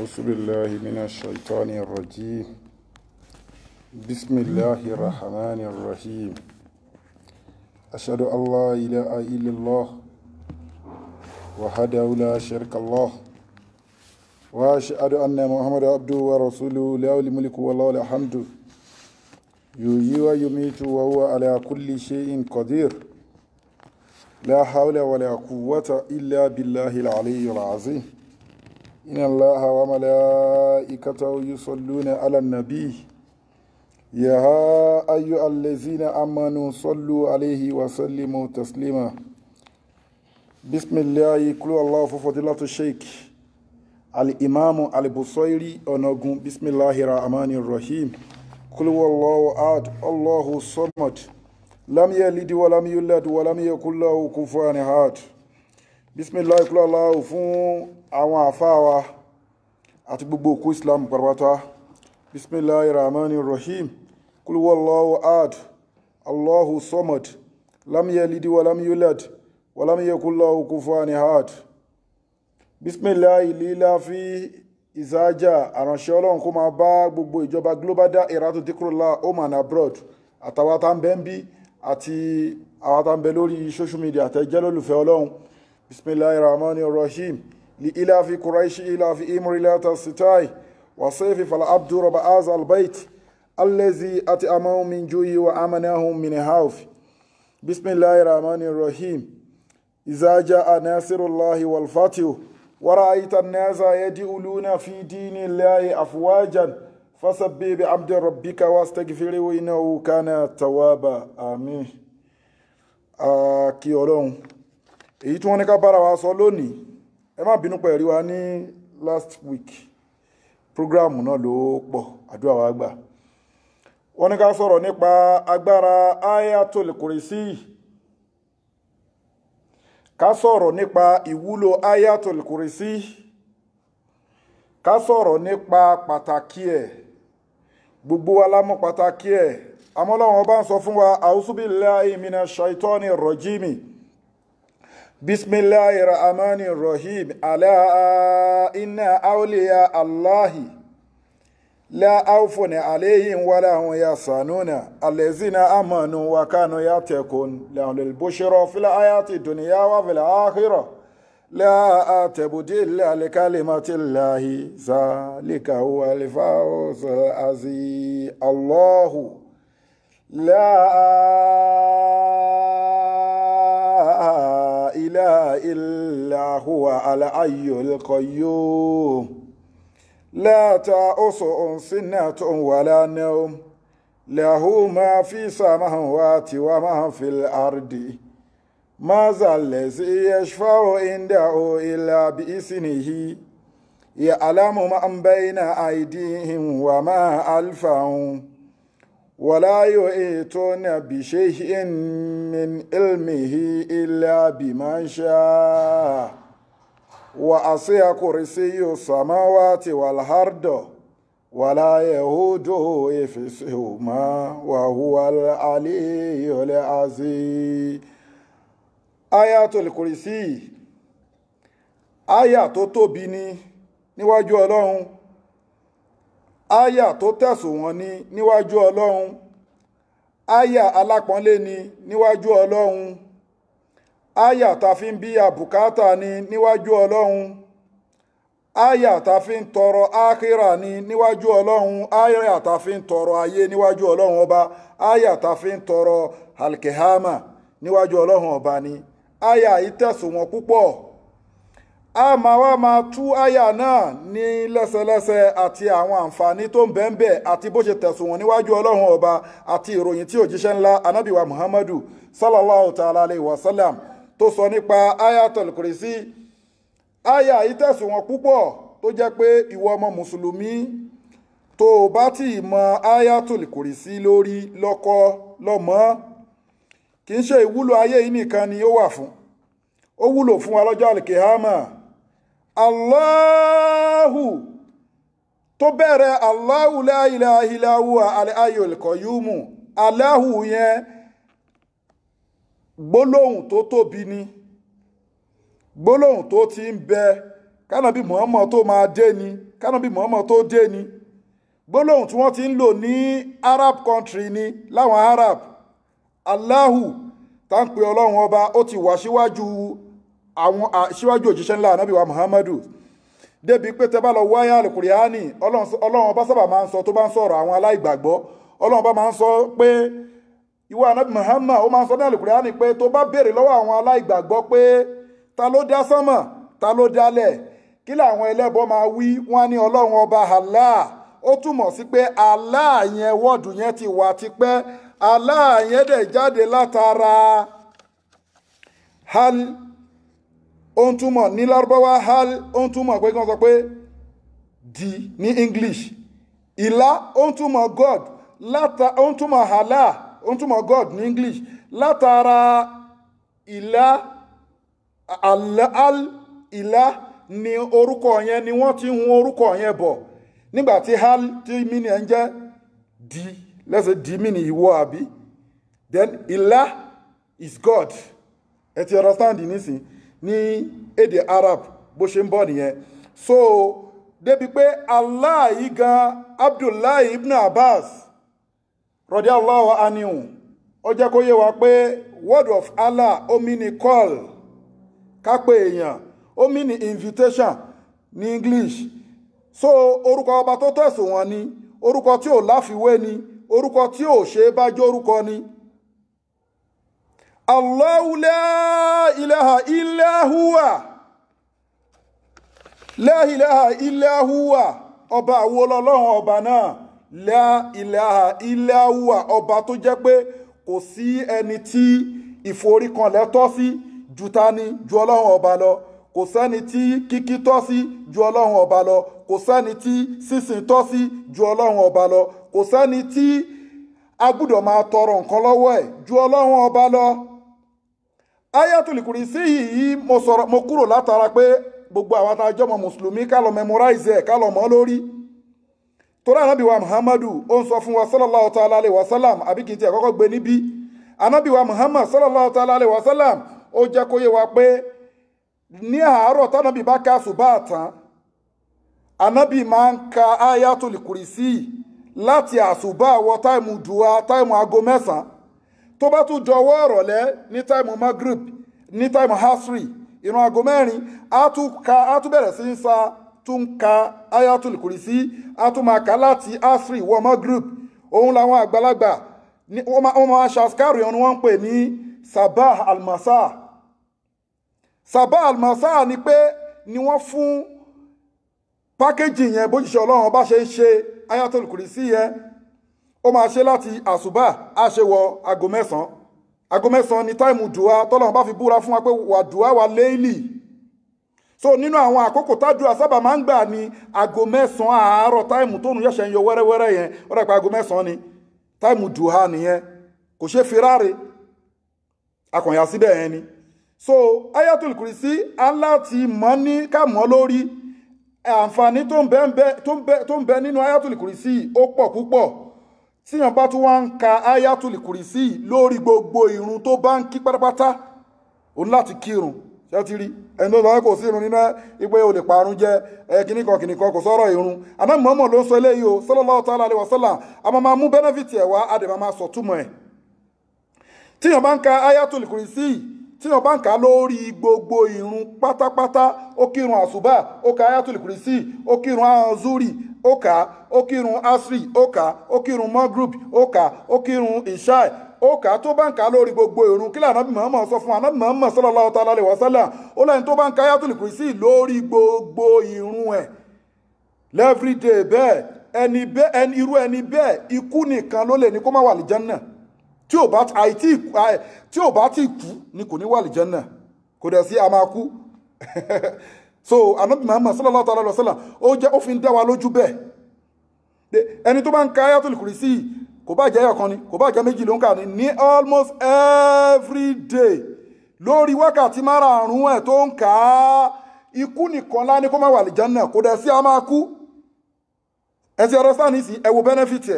أعوذ بالله من الشيطان الرجيم. بسم الله الرحمن الرحيم. أشهد أن لا إله إلا الله وحده لا شريك له وأشهد أن محمدا عبده ورسوله له الملك وله الحمد يحيي ويميت وهو على كل شيء قدير لا حول ولا قوة إلا بالله العلي العظيم. إن الله وملائكته يصلون على النبي يا أيها الذين آمنوا صلوا عليه وسلموا تسليما. بسم الله قل الله فضيلة الشيخ الإمام البصيري أنغم. بسم الله الرحمن الرحيم. قل هو الله أحد الله الصمد لم يلد ولم يولد ولم يكن له كفوا أحد. بسم الله قل الله fún àwọn àfáà wa àti gbogbo òkú Islam pàrọ̀wátá. Bismillahir Rahmanir Rahim. Qul huwallahu ahad Allahu samad lam yalid wa lam yulad wa lam yakul lahu kufuwan ahad. Bismillahi lílá fi ìzájà àránṣẹ́ Ọlọ́run kó máa bá gbogbo ìjọba Global Dahiratu Dhikrlahi home and abroad àtàwọn tá ń bẹ ń bí àti àwọn tá ń bẹ lórí social media àtẹ̀jẹ́ lólùfẹ́ Ọlọ́run. Bismillahir Rahmanir Rahim. لإلاف قريش إلاف إمر لا تستطيع وصيف فالعبد رب هذا البيت الذي أطعمهم من جوع وآمنهم من خوف. بسم الله الرحمن الرحيم. إذا جاء ناصر الله والفتح ورأيت الناس يدخلون في دين الله أفواجا فسبح بحمد ربك واستغفره إنه كان توابا. آمين. kí Ọlọ́run èyí tí wọ́n ní ká bára wa sọ lónìí, ẹ má bínú pé ẹ̀rí wa ní last week program náà ló pọ̀ àdúrà wa gbà. Wọ́n ní ká sọ̀rọ̀ nípa agbára Ayatul Kursi, ká sọ̀rọ̀ nípa ìwúlò Ayatul Kursi, ká sọ̀rọ̀ nípa pàtàkì ẹ̀. Gbogbo wa la mọ̀ pàtàkì ẹ̀. Àmọ́ Ọlọ́run bá ń sọ fún wa a'udhu billahi minash shaitani rrajim. Bismillahir Rahmanir Rahim. Ala inna awliya Allahi la khawfun alayhim wa la hum yahzanuna allazina amanu wa kanu yattaqun lahumul bushra fil hayati dunya wa fil akhirah la tabdila li kalimatillahi zalika huwal fawzul azim. Allahu la ilaha illa huwa al-hayyul qayyum la ta'usuhu sinatun wala nawm lahu ma fi samawati wa ma fil ardi ma zallazi yashfa'u indahu illa bi isnihi ya'lamu ma bayna aydihim wa ma khalfahum ولا يحيطون بشيء من علمه إلا بما شاء وسع كرسيه السماوات والأرض ولا يئوده حفظهما وهو العلي العظيم. Ayatul Kursi àyà tó tóbi ni níwájú Ọlọ́run, àyà tó tẹ̀sùn wọn ní níwájú Ọlọ́run, àyà alápọ̀nlé ni níwájú Ọlọ́run, àyà tá fi ń bí àbùkátà ni níwájú Ọlọ́run, àyà tá fi ń tọrọ ákírà ni níwájú Ọlọ́run, àyà tá fi ń tọrọ ayé níwájú Ọlọ́run ọba, àyà tá fi ń tọrọ alkehama níwájú Ọlọ́run ọba ni. Àyà yìí tẹ̀sùn wọn púpọ̀. A máa wá máa tú àyà náà ní lẹ́sẹlẹ́sẹ àti àwọn àǹfààní tó ń bẹ́ẹ̀ àti bó ṣe tẹ̀sùn wọn níwájú Ọlọ́run ọba àti ìròyìn tí òjíṣẹ́ ńlá anábìwa Muhammadu sallallahu ta'ala alayhi wa sallam tó sọ nípa Ayatul Kursi. Àyà yìí tẹ̀sùn wọn púpọ̀ tó jẹ́ pé ìwọ ọmọ mùsùlùmí tó bá tí mọ Ayatul Kursi lórí lọ́kọ́ lọ́mọ́, kì í ṣe ìwúlò ayé yìí nìkan ni ó wà fún, ó wúlò fún wa lọ́jọ́ alkiyama. Allahu tó bẹ̀rẹ̀ Allahu la ilaha illa huwa al-hayyul qayyum. Allahu yẹn gbólóhùn tó tóbi ni, gbólóhùn tó ti ń bẹ kánábì Muhammad tó máa dé ni kánábì Muhammad tó dé ni gbólóhùn tí wọ́n ti ń lò ní Arab country ni láwọn Arab Allahu tá ń pè ọlọ́run ọba ó ti wà síwájú òjíṣẹ́ ńlá ànábì wa Muhammadu débi pé tẹ́ bá lọ wáyà Al-Qur'ani ọlọ́run ọba sábà máa ń sọ tó bá ń sọ̀rọ̀ àwọn aláìgbàgbọ́ ọlọ́run ọba máa ń sọ pé ìwọ ànábì Muhammad ó máa ń sọ ní Al-Qur'ani pé tó bá béèrè lọ́wọ́ àwọn aláìgbàgbọ́ pé ta ló dá sánmọ̀ ta ló dálẹ̀ kí làwọn ẹlẹ́bọ máa wí wọ́n ní ọlọ́run ọba Allah ó túmọ̀ sí pé Allah yẹn wọ́ọ̀dù yẹn ti wà tipẹ́ Allah yẹn dẹ̀ jáde látara hal ó ń túmọ̀ ní lárúbáwá hal ó ń túmọ̀ pé kí wọ́n sọ pé di ní English ìlà ó ń túmọ̀ God ó ń túmọ̀ Allah ó ń túmọ̀ God ní English látara ìlà ìlà ni orúkọ yẹn ni wọ́n ti hun orúkọ yẹn bọ̀ nígbàtí hal tí mini ẹ̀ ń jẹ́ di let's say di mini ìwọ àbí then ìlà is God ẹ ti understand nísìn ní èdè Arab bó ṣe ń bọ̀ nìyẹn so débi pé Allah yìí gan Abdullahi ibn Abbas radiyallahu anhu ó jẹ́ kó yé wa pé word of Allah ó mean ní call ká pè èèyàn ó mean ní invitation ní English so orúkọ ọba tó tẹ̀sùn wọn ni orúkọ tí ò láfiwé ni orúkọ tí ò ṣe bá jẹ́ orúkọ ni Allahu la ilaha illa huwa la ilaha illa huwa ọba àwo lọ́lọ́run ọba náà la ilaha illa huwa ọba tó jẹ́ pé kò sí ẹni tí ìforíkanlẹ̀ tọ́ sí ju ta ni ju ọlọ́run ọba lọ kò sẹ́ni tí kíkí tọ́ sí ju ọlọ́run ọba lọ kò sẹ́ni tí sísìn tọ́ sí ju ọlọ́run ọba lọ kò sẹ́ni tí a gbọ́dọ̀ máa tọrọ nǹkan lọ́wọ́ ẹ̀ ju ọlọ́run ọba lọ. Ayatul Kursi yìí mo kúrò látara pé gbogbo àwọn àtàjọ́ mọ̀ mùsùlùmí ká lọ memorize ẹ̀ ká lọ mọ́ lórí torí ànábì wa Muhammadu ó ń sọ fún wa sallallahu ta'ala alayhi wa sallam àbí kìí tí àkọ́kọ́ gbé níbí ànábì wa Muhammad sallallahu ta'ala alayhi wa sallam ó jẹ́ kó yé wa pé ní àárọ̀ tánàbì bá ká àsùbá tán ànábì máa ń ka Ayatul Kursi láti àsùbá wọ táìmù dùwà táìmù aago 9 tó bá tún dọwọ́ ọ̀rọ̀lẹ́ ní táìmù Maghrib ní táìmù Hasri ìrun aago 4 á tún bẹ̀rẹ̀ sí ń sa tún ka Ayatul Kursi á tún máa kà láti Hasri wọ Maghrib òun làwọn àgbàlagbà wọ́n máa ṣàskárì ọ̀nà wọ́n ń pè ní Sabah al-Masa Sabah al-Masa ni pé ni wọ́n fún pákéjì yẹn bójúṣe ọlọ́run bá ṣe ń ṣe Ayatul Kursi yẹn ó máa ṣe láti àsùbá á ṣe wọ aago 9 aago 9 ni táìmù dùá tọ́lọ́run bá fi búra fún wa pé wà dùá wà léèlì so nínú àwọn àkókò tádùá sábà máa ń gbà ní aago 9 àárọ̀ táìmù tóun yẹ̀ṣẹ̀ ń yọ wẹ́rẹ́wẹ́rẹ́ yẹn ó rẹ̀ pé aago 9 ni táìmù dùá nìyẹn kò ṣe fi ráre akọ̀yà síbẹ̀ yẹn ni so Ayatul Kursi aláti mọ́ ní ká mọ́ lórí àǹfààní tó ń bẹ nínú Ayatul Kursi ó pọ̀ púpọ̀ tíyàn bá tún wá ń ka Ayatul Kursi lórí gbogbo ìrun tó bá ń kí pátápátá òun láti kírun ṣé ti rí ẹni tó sọ kò sí ìrun nínú ipé o lè parun jẹ kìnnìkan kò sọ̀rọ̀ ìrun àná Muhammad ló ń sọ eléyìí o sallallahu ta'ala alaihi wasallam a máa mú benefit ẹ̀ wá a dẹ̀ máa sọ túmọ̀ ẹ̀ tíyàn bá ń ka Ayatul Kursi tíyàn bá ń ka lórí gbogbo ìrun pátápátá ó kírun àsùbá ó ka Ayatul Kursi ó kírun azuri ó kà ó kírun asri ó kà ó kírun Maghrib ó kà ó kírun ishai ó kà tó bá ń ka lórí gbogbo ìrun kí lànà bí Muhammad sọ fún ànábì Muhammad sallallahu ta'ala alaihi wasallam ó lẹ́yìn tó bá ń ka Ayatul Kursi lórí gbogbo ìrun ẹ̀ everyday bẹ́ẹ̀ irú ẹni bẹ́ẹ̀ ikú nìkan ló lè ní kó má wà ní Jánnà tí ò bá ti kú ni kò ní wà ní Jánnà kò dẹ̀ sí a máa kú so ànábì Muhammad sallallahu ta'ala alaihi wasallam ó fi ń dá wa lójú bẹ́ẹ̀ ẹni tó bá ń ka Ayatul Kursi kò bá jẹ́ ọ̀kan ni kò bá jẹ́ méjì ló ń kà ní almost every day lórí wákàtí márààrún ẹ̀ tó ń kà á ikú nìkan lá ní kó má wà ní Jánnà kò dẹ̀ sí a máa kú ẹ ti understand ní sí ẹ wo benefit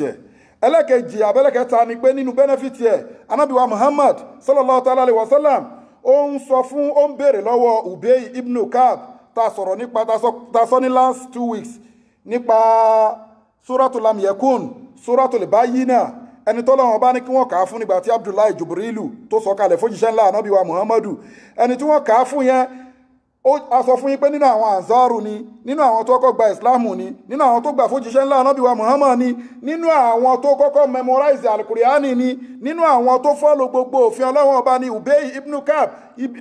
ẹ̀ ẹlẹ́kẹ̀jì abẹ́lẹ́kẹta ni pé nínú benefit ẹ̀ ànábì wa Muhammad sallallahu ta'ala alaihi wasallam ó ń sọ fún ó ń béèrè lọ́wọ́ Ubay ibn Ka'b tá sọ̀rọ̀ nípa tá sọ ní last 2 weeks nípa suratul lam yakun suratul bayyina ẹni tó lọ́wọ́ bá ní kí wọ́n kà á fún nígbà tí Abdullahi Jibrilu tó sọ kalẹ̀ fójíṣẹ́ ńlá ànábì wa Muhammadu ẹni tí wọ́n kà á fún yẹn a sọ fún yín pé nínú àwọn Ansaru ni nínú àwọn tó kọ́kọ́ gba Islamu ni nínú àwọn tó gbà fójíṣẹ́ ńlá ànábì wa Muhammad ni nínú àwọn tó kọ́kọ́ memorize al-Qur'ani ni nínú àwọn tó follow gbogbo òfin Ọlọ́run ọba ni Ubay ibn Ka'b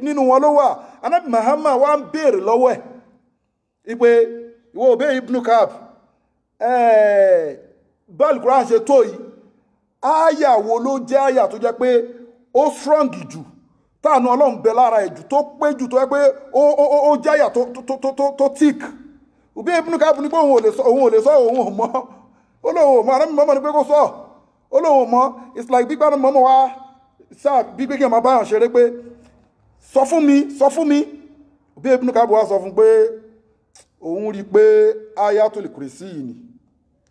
nínú wọn ló wà ànábì Muhammad wá ń béèrè lọ́wọ́ ẹ̀ ìpè ìwọ Ubay ibn Ka'b bal Qur'an ṣe tó yìí àyà wo ló jẹ́ àyà tó jẹ́ pé ó strong jù táànù Ọlọ́run bẹ lára ẹ̀jù tó pé jù tó yẹ pé ó jẹ́ àyà tó thick Ubay ibn Ka'b ní pé òun ò lè sọ òun ò mọ̀ ó lóun ò mọ̀ àrẹ́mì mọ́mọ́ ní pé kó sọ ó lóun ò mọ̀ it's like gbígbà mọ́mọ́ wá sáà gbígbé kí ẹ máa báyàn ṣeré pé sọ fún mi Ubay ibn Ka'b wá sọ fún pé òun rí pé Ayatul Kursi ni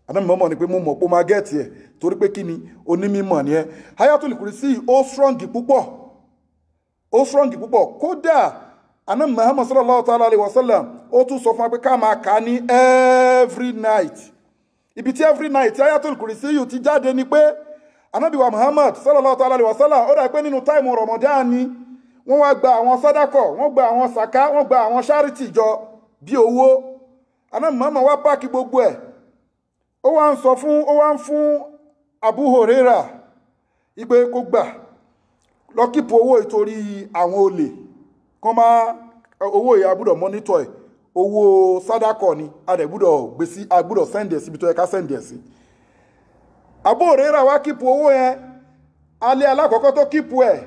àrẹ́mì mọ́mọ́ ní pé mo mọ̀ pé ó máa gẹ́ẹ̀tì ẹ̀ torí pé kí ni onímọ̀ ni ẹ Ayatul Kursi ó strong púpọ̀ kódà àná Muhammad sallallahu ta'ala alaihi wasallam ó tún sọ fún wa pé ká máa kà ní every night ibi tí every night Ayatul Kursi yìí ti jáde ni pé ànábì wa Muhammad sallallahu ta'ala alaihi wasallam ó dà pé nínú táìmù Ramadan ni wọ́n wá gba àwọn sádàkọ̀ wọ́n gba àwọn sàká wọ́n gba àwọn charity jọ bí owó àná Muhammad wá páàkì gbogbo ẹ̀ ó wá ń fún Abu Huraira ìpè kó gbà lọ kípo owó ìtorí àwọn olè kọ́ máa owó ìyá gbúdọ̀ mọ́nítọ̀ ẹ̀ owó sádàkọ̀ ni adẹ̀gbúdọ̀ gbé sí agbúdọ̀ sẹ́ndẹ̀ sí ibi tó yẹ ká sẹ́ndẹ̀ sí Abu Huraira wá kípo owó yẹn alẹ́ alákọ̀ọ́kọ́ tó kípo ẹ̀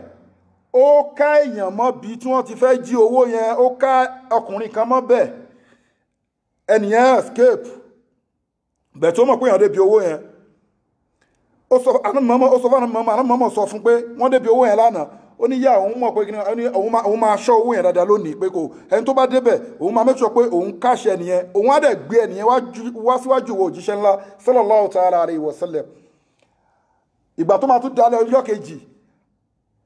ó ká èèyàn mọ́ bí tí wọ́n ti fẹ́ jí owó yẹn ó ká ọkùnrin kan mọ́ bẹ́ẹ̀ ẹnìyẹn escape bẹ̀ tó mọ̀ pé èèyàn débi owó yẹn ó sọ fún sọ fún pé wọ́n débi owó yẹn lánàá ó ní yá òun mọ̀ pé òun máa ṣọ́ owó yẹn dáadáa lónìí pé kò ẹni tó bá débẹ̀ òun máa make sure pé òun káṣẹ ẹnìyẹn òun á dẹ̀ gbé ẹnìyẹn wá síwájú wo òjíṣẹ́ ńlá sallallahu ta'ala alaihi wasallam ìgbà tó máa tún dalẹ̀ ọjọ́ kejì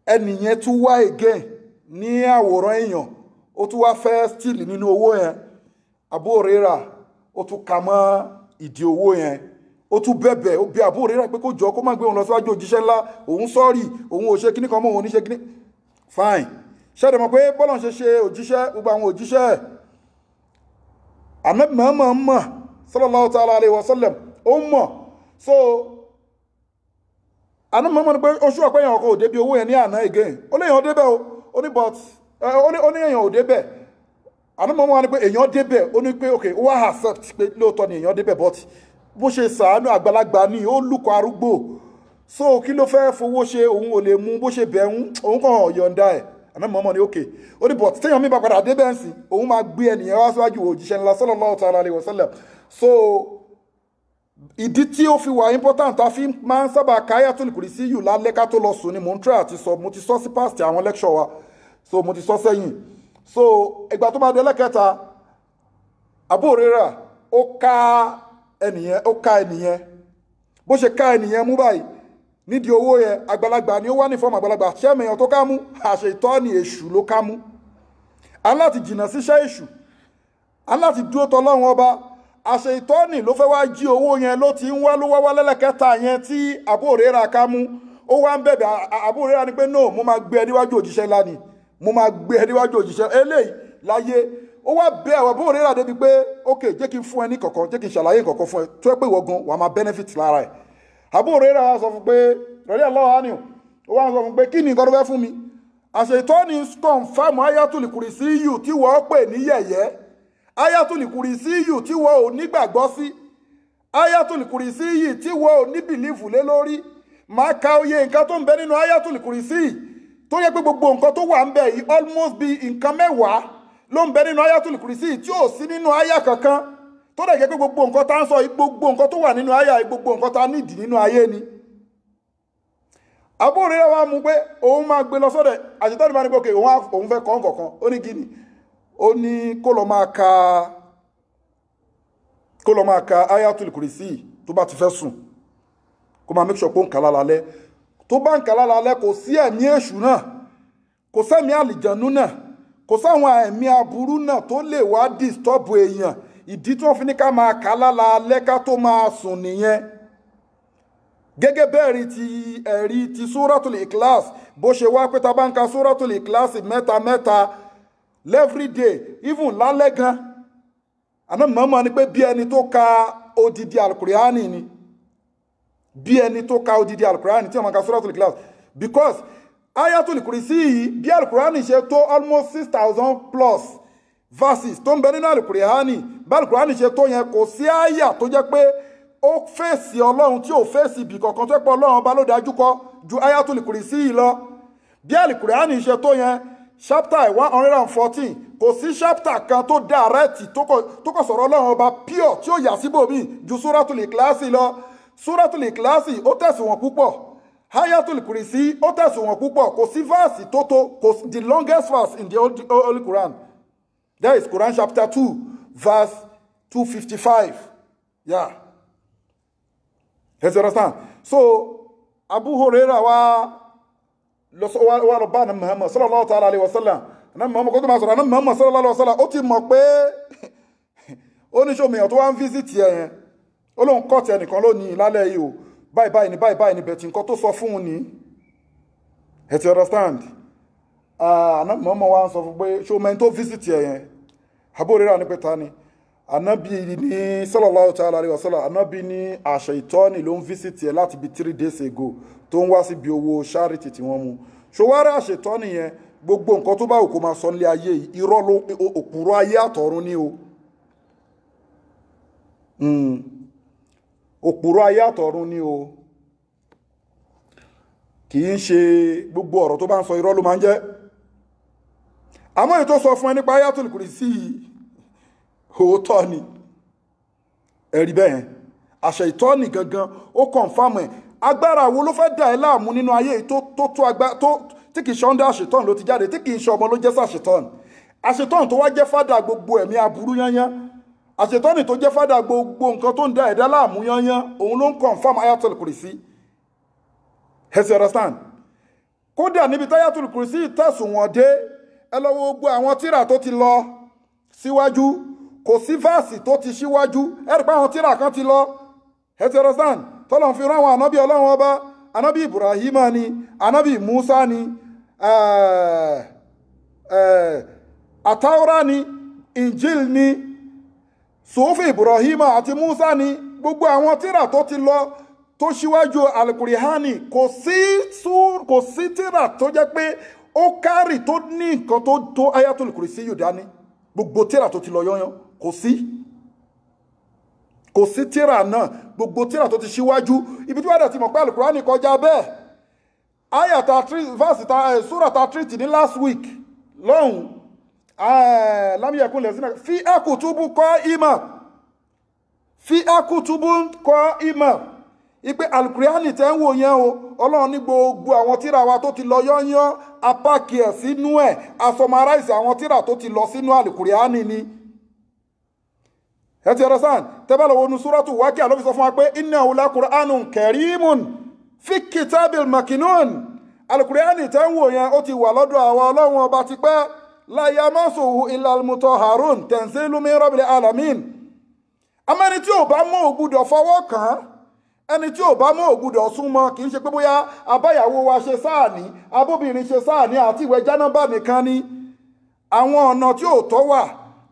ẹnìyẹn tún wá again ní àwòrán èèyàn ó tún wá fẹ́ steal nínú owó yẹn Abu Huraira ó tún kà mọ́ ìdí owó yẹn ó tún bẹ̀bẹ̀ ó bí Abu Huraira pé kó jọ kó má gbé òun lọ síwájú òjíṣẹ́ ńlá òun sọ́ọ̀rì òun ò ṣe kíní kan mọ́ òun ní ṣe kíní fine ṣẹ́dẹ̀ mọ̀ pé bọ́lọ̀ ṣe òjíṣẹ́ gbogbo àwọn òjíṣẹ́ Ànábì Muhammad mọ̀ sallallahu ta'ala alaihi wasallam ó mọ̀ so Ànábì Muhammad pé oṣù ọ̀pẹ́ èèyàn ọkọ̀ òdébí owó yẹn ní àná again ó lè èèyàn débẹ̀ ó ní but ó ní èèyàn ò débẹ̀ Ànábì Muhammad ní pé èèyàn débẹ̀ ó ní pé okay ó wá accept pé lóòótọ́ ni èèyàn débẹ̀ but bó ṣe sàánú àgbàlagbà ní ó lùkọ arúgbó so kí ló fẹ́ fowó ṣe òun ò lè mú bó ṣe bẹ̀rún òun kàn yọ̀ǹda ẹ̀ Ànábì Muhammad ní òkè ó ní bọ̀t téèyàn mi bá padà dé bẹ́ẹ̀ sí òun máa gbé ẹnìyẹn wá síwájú òjíṣẹ́ ńlá sallallahu ta'ala alaihi wasallam so ìdí tí ó fi wà important ta fi máa ń sábà ka Ayatul Kursi yù lálẹ́ ká tó lọ sùn ni mò ń try àti sọ mo ti sọ sí past àwọn lecture wa so mo ti sọ sẹ́yìn so ìgbà tó máa dé lẹ́kẹta Abu Huraira ó ká ẹnìyẹn bó ṣe ká ẹnìyẹn mú báyìí nídìí owó yẹn àgbàlagbà ni ó wá ní fọ́ọ̀mù àgbàlagbà ṣẹ́mìyàn tó ká mú àṣetọ́ ni èṣù ló ká mú aláti jìnnà síṣẹ́ èṣù aláti dúró tọ́lọ́run ọba àṣetọ́ ni ló fẹ́ wá jí owó yẹn ló ti ń wá ló wá lẹ́lẹ́kẹta yẹn tí Abu Huraira ká mú ó wá ń bẹ̀bẹ̀ Abu Huraira ni pé no mo máa gbé ẹ níwájú òjíṣẹ́ ńlá ni mo máa gbé ẹ níwájú òjíṣẹ́ eléyìí láyé ó wá bẹ àwọn Abu Huraira débi pé ok jẹ́ kí n fún ẹ ní kọ̀ọ̀kan jẹ́ kí n ṣàlàyé kọ̀ọ̀kan fún ẹ tó ẹ pé ìwọ gan wàá máa benefit lára ẹ̀ Abu Huraira wá sọ fún pé radiyallahu anhu ó wá sọ fún pé kí ni nǹkan tó fẹ́ fún mi àṣetọ́ni confirm Ayatul Kursi yù tí wọ́n pè ní yẹ̀yẹ́ Ayatul Kursi yù tí wọ́n ò nígbàgbọ́ sí Ayatul Kursi yìí tí wọ́n ò ní bìlífù lé lórí máa ka oye nǹkan tó ń bẹ nínú Ayatul Kursi tó yẹ pé gbogbo nǹkan tó wà ń bẹ yìí almost bí nǹkan mẹ́wàá ló ń bẹ nínú Ayatul Kursi tí ò sí nínú àyà kankan tó dẹ̀ jẹ́ pé gbogbo nǹkan tá ń sọ gbogbo nǹkan tó wà nínú àyà gbogbo nǹkan tá nídìí nínú ayé ni Abu Huraira wá mú pé òun máa gbé lọ sọ́dẹ̀ àṣetọ́ni bá ní pé òun fẹ́ kọ́ nǹkan ó ní gíní ó ní kó lọ máa ka Ayatul Kursi tó bá ti fẹ́ sùn kó máa make sure pé ó ń kà lálálẹ́ tó bá ń kà lálálẹ́ kò sí ẹ̀mí èṣù náà kò sẹ́mi àlìjànú náà kò sáwọn ẹ̀mí aburú náà tó lè wá disturb èèyàn ìdí tí wọ́n fi ní ká máa kà lálaalẹ́ ká tó máa sùn nìyẹn gẹ́gẹ́ bẹ́ẹ̀ ẹ̀rí ti Suratul Ikhlas bó ṣe wá pé ta bá ń ka Suratul Ikhlas mẹ́ta every day even lálẹ́ gan àná mọ̀ọ́mọ̀ ni pé bí ẹni tó ka odidi alukurani ni bí ẹni tó ka odidi alukurani tí wọ́n máa ka Suratul Ikhlas because Ayatul Kursi yìí bí alukurani ṣe tó almost 6,000 plus verses tó ń bẹ nínú alukurani bí alukurani ṣe tó yẹn kò sí àyà tó jẹ́ pé ó fèsì ọlọ́run tí ò fèsì ibì kankan tó pọ̀ ọlọ́run ọba ló dájú kọ ju Ayatul Kursi yìí lọ bí alukurani ṣe tó yẹn chapter 114 kò sí chapter kan tó direct tó kọ sọ̀rọ̀ ọlọ́run ọba pure tí ó yà síbòmí ju Suratul Ikhlas lọ Suratul Ikhlas ó tẹ̀sùwọ̀n púpọ̀ Ayatul Kursi ó tẹ̀sùwọ̀n púpọ̀ kò sí verse tó the longest verse in the Holy Quran that is Quran chapter 2 verse 255 yeah you understand so Abu Hurairah wa lọ bá Ànábì Muhammad sallallahu ta'ala alaihi wasallam Ànábì Muhammad kó tó máa sọ̀rọ̀ Ànábì Muhammad sallallahu alaihi wasallam ó ti mọ̀ pé oníṣòmìyàn tó wá ń visit ẹ̀yẹn ó lóun kọ́ ti ẹnìkan lónìí lálẹ́ yìí o báyìí ni bẹ̀tì nǹkan tó sọ fún un ní ẹ ti understand Ànábì Muhammad wá ń sọ fún pé ṣòmìyàn tó visit ẹ̀yẹn Abu Hurairah ní pé ta ni Ànábì ní sallallahu ta'ala alaihi wasallam Ànábì ní Àṣẹ̀tánì ló ń visit ẹ̀ láti bí 3 days ago tó ń wá sí bí owó charity tí wọ́n mú ṣòwárá Àṣẹ̀tánì yẹn gbogbo nǹkan tó bá wù kó máa sọ nílé ayé yìí irọ́ ló òpùrọ́ ayé àtọ̀run ní o òpùrọ́ ayé àtọ̀run ní o kì í ṣe gbogbo ọ̀rọ̀ tó bá ń sọ irọ́ ló máa ń jẹ́ àmọ́ èyí tó sọ fún ẹ nípa Ayatul Kursi òótọ́ ni ẹ̀rí bẹ́ẹ̀ Àṣẹ̀tánì gangan ó kọ̀nfàmù ẹ̀ agbára wo ló fẹ́ dà ẹ́ láàmú nínú ayé tó agbára tí kìí ṣe ọ́ndà Àṣẹ̀tánì ló ti jáde tí kìí ṣe ọmọ ló jẹ́ Àṣẹ̀tánì Àṣẹ̀tánì tó wá jẹ́ fádà gbogbo ẹ̀mí aburú yányán Àṣẹ̀tánì tó jẹ́ fádà gbogbo nǹkan tó ń dà ẹ̀dá láàmú yányán òun ló ń kọ̀nfàmù Ayatul Kursi you understand kódà níbi tí Ayatul Kursi tẹ̀sùn wọn dé ẹ lọ wo gbogbo àwọn tírà tó ti lọ síwájú kò sí fásì tó ti síwájú ẹ̀rí pé àwọn tírà kan ti lọ you understand tọ́lọ̀ fi rán àwọn ànábì ọlọ́run ọba ànábì Ibrahima ni ànábì Musa ni àtàwọ́rá ni Injil ni sòófì Ibrahima àti Musa ni gbogbo àwọn tírà tó ti lọ tó síwájú Al-Qur'ani kò sí tírà tó jẹ́ pé ó kárì tó ní nǹkan tó Ayatul Kursi yóò dání gbogbo tírà tó ti lọ yányán kò sí tírà náà gbogbo tírà tó ti síwájú ibi tí wọ́n dẹ̀ ti mọ̀ pé Al-Qur'ani kọjá bẹ́ẹ̀ ayata verse sura ta treat ní last week lọ́hùn lámìyẹ̀kún lẹ́sìn fi akutubu kọ́ ìmọ̀ ipe Al-Qur'ani tẹ́ ń wò yẹn o Ọlọ́run ní gbogbo àwọn tírà wa tó ti lọ yányán apákì ẹ̀ sínú ẹ̀ asọmaráìsì àwọn tírà tó ti lọ sínú Al-Qur'ani ni ẹ ti understand tẹ́bẹ̀ lọ́wọ́ ní Suratu Waqi'a ló fi sọ fún wa pé innahu la Qur'anun karimun fi kitabil makinun Al-Qur'ani tẹ́ ń wò yẹn ó ti wà lọ́dọ̀ àwọn Ọlọ́run ọba ti pẹ́ la yamassuhu illal mutahharun tanzilun min rabbil alamin amẹ́ni tí ò bá mọ́ ò gbọ́dọ̀ fọwọ́ kàn án ẹni tí ò bá mọ́ ò gbọ́dọ̀ súnmọ́ kì í ṣe pé bóyá abáyàwó wa ṣe sáàní abóbìnrin ṣe sáàní àti ìwẹ̀ jánábà nìkan ni àwọn ọ̀nà tí ò tọ́ wà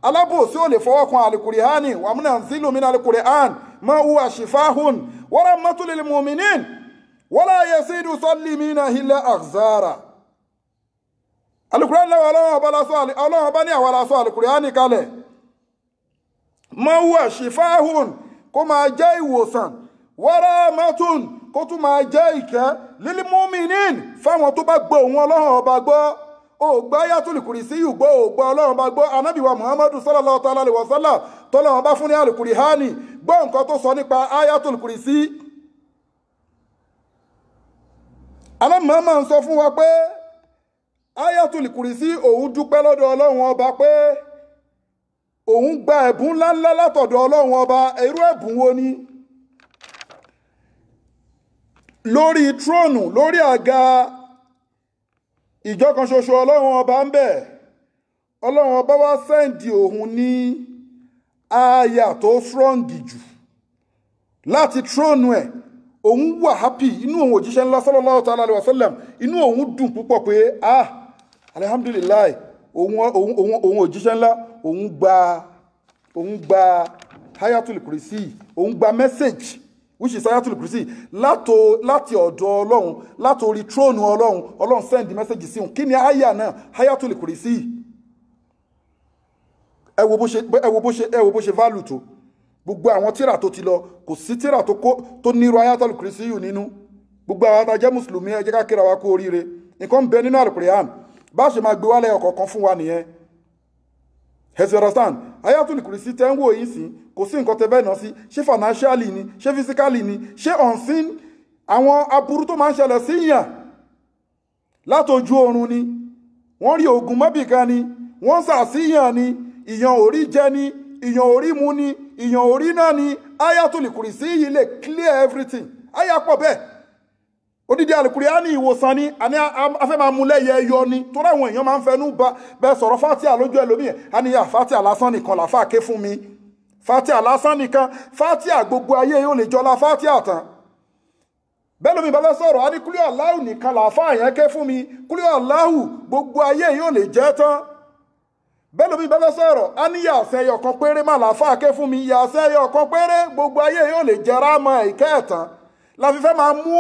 alábòsí ò lè fọwọ́ kan Al-Qur'ani wa munazzilu min al-Qur'an ma huwa shifahun wa rahmatun lil mu'minin wa la yazidu zalimina illa akhzara Al-Qur'an lọ́wọ́ Ọlọ́run ọba ní àwọn aláṣọ Al-Qur'ani kalẹ̀ ma huwa shifahun kó máa jẹ́ ìwòsàn wa rahmatun kó tún máa jẹ́ ìkẹ́ lil mu'minin fáwọn tó bá gbọ́ òun Ọlọ́run ọba gbọ́ ó gbọ́ Ayatul Kursi yìí gbọ́ ó gbọ́ Ọlọ́run bá gbọ́ Ànábì wa Muhammadu sallallahu ta'ala alaihi wasallam tọ́lọ́run bá fún ní Al-Qur'ani gbọ́ nǹkan tó sọ nípa Ayatul Kursi Ànábì Muhammad ń sọ fún wa pé Ayatul Kursi òun dúpẹ́ lọ́dọ̀ Ọlọ́run ọba pé òun gba ẹ̀bùn ńláńlá látọ̀dọ̀ Ọlọ́run ọba irú ẹ̀bùn wo ni lórí tróònù lórí àga ìjọ kan ṣoṣo ọlọ́run ọba ń bẹ ọlọ́run ọba wá sẹ́ǹdì òun ní àyà tó strong jù láti trónù ẹ̀ òun wà happy inú òun òjíṣẹ́ ńlá sallallahu ta'ala alaihi wasallam inú òun dùn púpọ̀ pé alhamdulillah òun òjíṣẹ́ ńlá òun gba hayatul kursi òun gba message which is hayatul kursi láti ọ̀dọ̀ ọlọ́run látorí trónù ọlọ́run send message sí òun kí ni àyà náà hayatul kursi ẹ wo bó ṣe value tó gbogbo àwọn tírà tó ti lọ kò sí tírà tó nírú ayatul kursi yìí nínú gbogbo àwọn tá jẹ́ mùsùlùmí ẹ jẹ́ ká kíra wa kú oríire nǹkan ń bẹ nínú Al-Qur'an bá ṣe máa gbé wálẹ̀ ọ̀kọ̀ọ̀kan fún wa nìyẹn you understand ayatul kursi tẹ́ ń wò yìí sí kò sí nǹkan tẹ́ bẹ́ẹ̀ náà sí ṣé financially ni ṣé physically ni ṣé unseen àwọn aburú tó máa ń ṣẹlẹ̀ sí yàn látojú oorun ni wọ́n rí oògùn mọ́bìkan ni wọ́n sàṣìyàn ni ìyàn orí jẹ ni ìyàn orí mu ni ìyàn orí náà ni ayatul kursi yìí lè clear everything aya pọ̀ bẹ́ẹ̀ odidi Al-Qur'ani ìwòsàn ni àní afẹ́ máa mú lẹ́yẹ ẹyọ ni torí àwọn èèyàn máa ń fẹnu bẹ́ẹ̀ sọ̀rọ̀ fatia lójú ẹlòmíì àníyà fatia lásán nìkan làfà ké fún mi fatia lásán nìkan fatia gbogbo ayé yóò lè jọlá fatia tán bẹ́ẹ̀ lómi bá fẹ́ sọ̀rọ̀ á ní kúlíọ̀ Allahu nìkan làfà yẹn ké fún mi kúlíọ̀ Allahu gbogbo ayé yóò lè jẹ́ tán bẹ́ẹ̀ lómi bá fẹ́ sọ̀rọ̀ á ní yàsẹ́ ẹyọ kan péré má làáfà ké fún mi yàsẹ́ ẹyọ kan péré gbogbo ayé yóò lè jẹrà mọ́ ìkẹ́ ẹ̀tàn la fi fẹ́ máa mú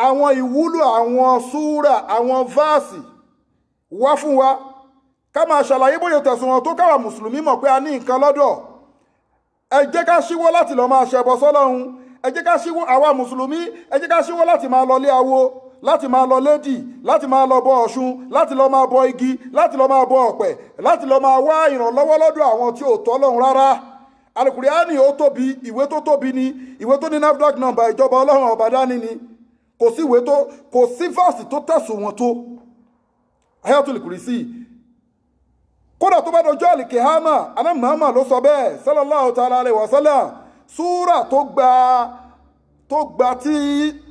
àwọn ìwúlò àwọn súrà àwọn váàsì wá fún wa ká máa ṣàlàyé bóyá tẹ̀sùn wọn tó káwà mùsùlùmí mọ̀ pé a ní nǹkan lọ́dọ̀ ẹ jẹ́ ká ṣíwọ́ láti lọ máa ṣẹbọ sọ́lọ́run ẹ jẹ́ ká ṣíwọ́ àwa mùsùlùmí ẹ jẹ́ ká ṣíwọ́ láti máa lọ lé awo láti máa lọ lédì láti máa lọ bọ ọ̀ṣun láti lọ máa bọ igi láti lọ máa bọ ọ̀pẹ láti lọ máa wá ìrànlọ́wọ́ lọ́dọ̀ àwọn tí ò tọ́ lọ́run rárá Al-Qur'ani ó tóbi ìwé tó tóbi ni ìwé tó ní NAFDAC number ìjọba ọlọ́run ọba dání ni kò sí fásitì tó tẹ̀sùn wọn tó ayatul kursi kódà tó bá dọjọ́ àlìkèhámà aná Muhammad ló sọ bẹ́ẹ̀ sallallahu ta'ala alaihi wasallam súrà tó gba tí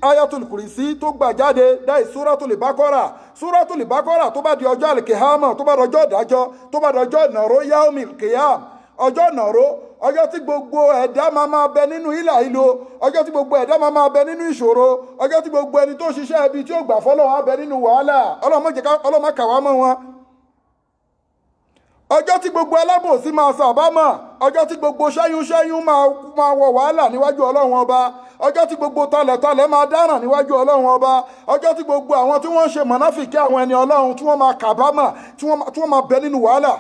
ayatul kursi tó gbà jáde dáì Suratul Baqara tó bá di ọjọ́ àlìkèhámà tó bá dọjọ́ ìdájọ́ tó bá dọjọ́ ìnàró yaumil qiyam ọjọ́ ìnàró ọjọ́ tí gbogbo ẹ̀dá máa bẹ nínú ìlà ìlò ọjọ́ tí gbogbo ẹ̀dá máa bẹ nínú ìṣòro ọjọ́ tí gbogbo ẹni tó ṣiṣẹ́ ibi tí ó gbà fọ́lọ́run á bẹ nínú wàhálà ọlọ́mọ kàwá mọ́ wọn ọjọ́ tí gbogbo alábòsí máa sàbámọ̀ ọjọ́ tí gbogbo ṣẹ́yún máa wọ wàhálà níwájú ọlọ́run ọba ọjọ́ tí gbogbo talẹ̀talẹ̀ máa dáràn níwájú ọlọ́run ọba ọjọ́ tí gbogbo àwọn tí wọ́n ń ṣe mọ̀náfìkì àwọn ẹni ọlọ́run tí wọ́n máa kàbámọ̀ tí wọ́n máa bẹ nínú wàhálà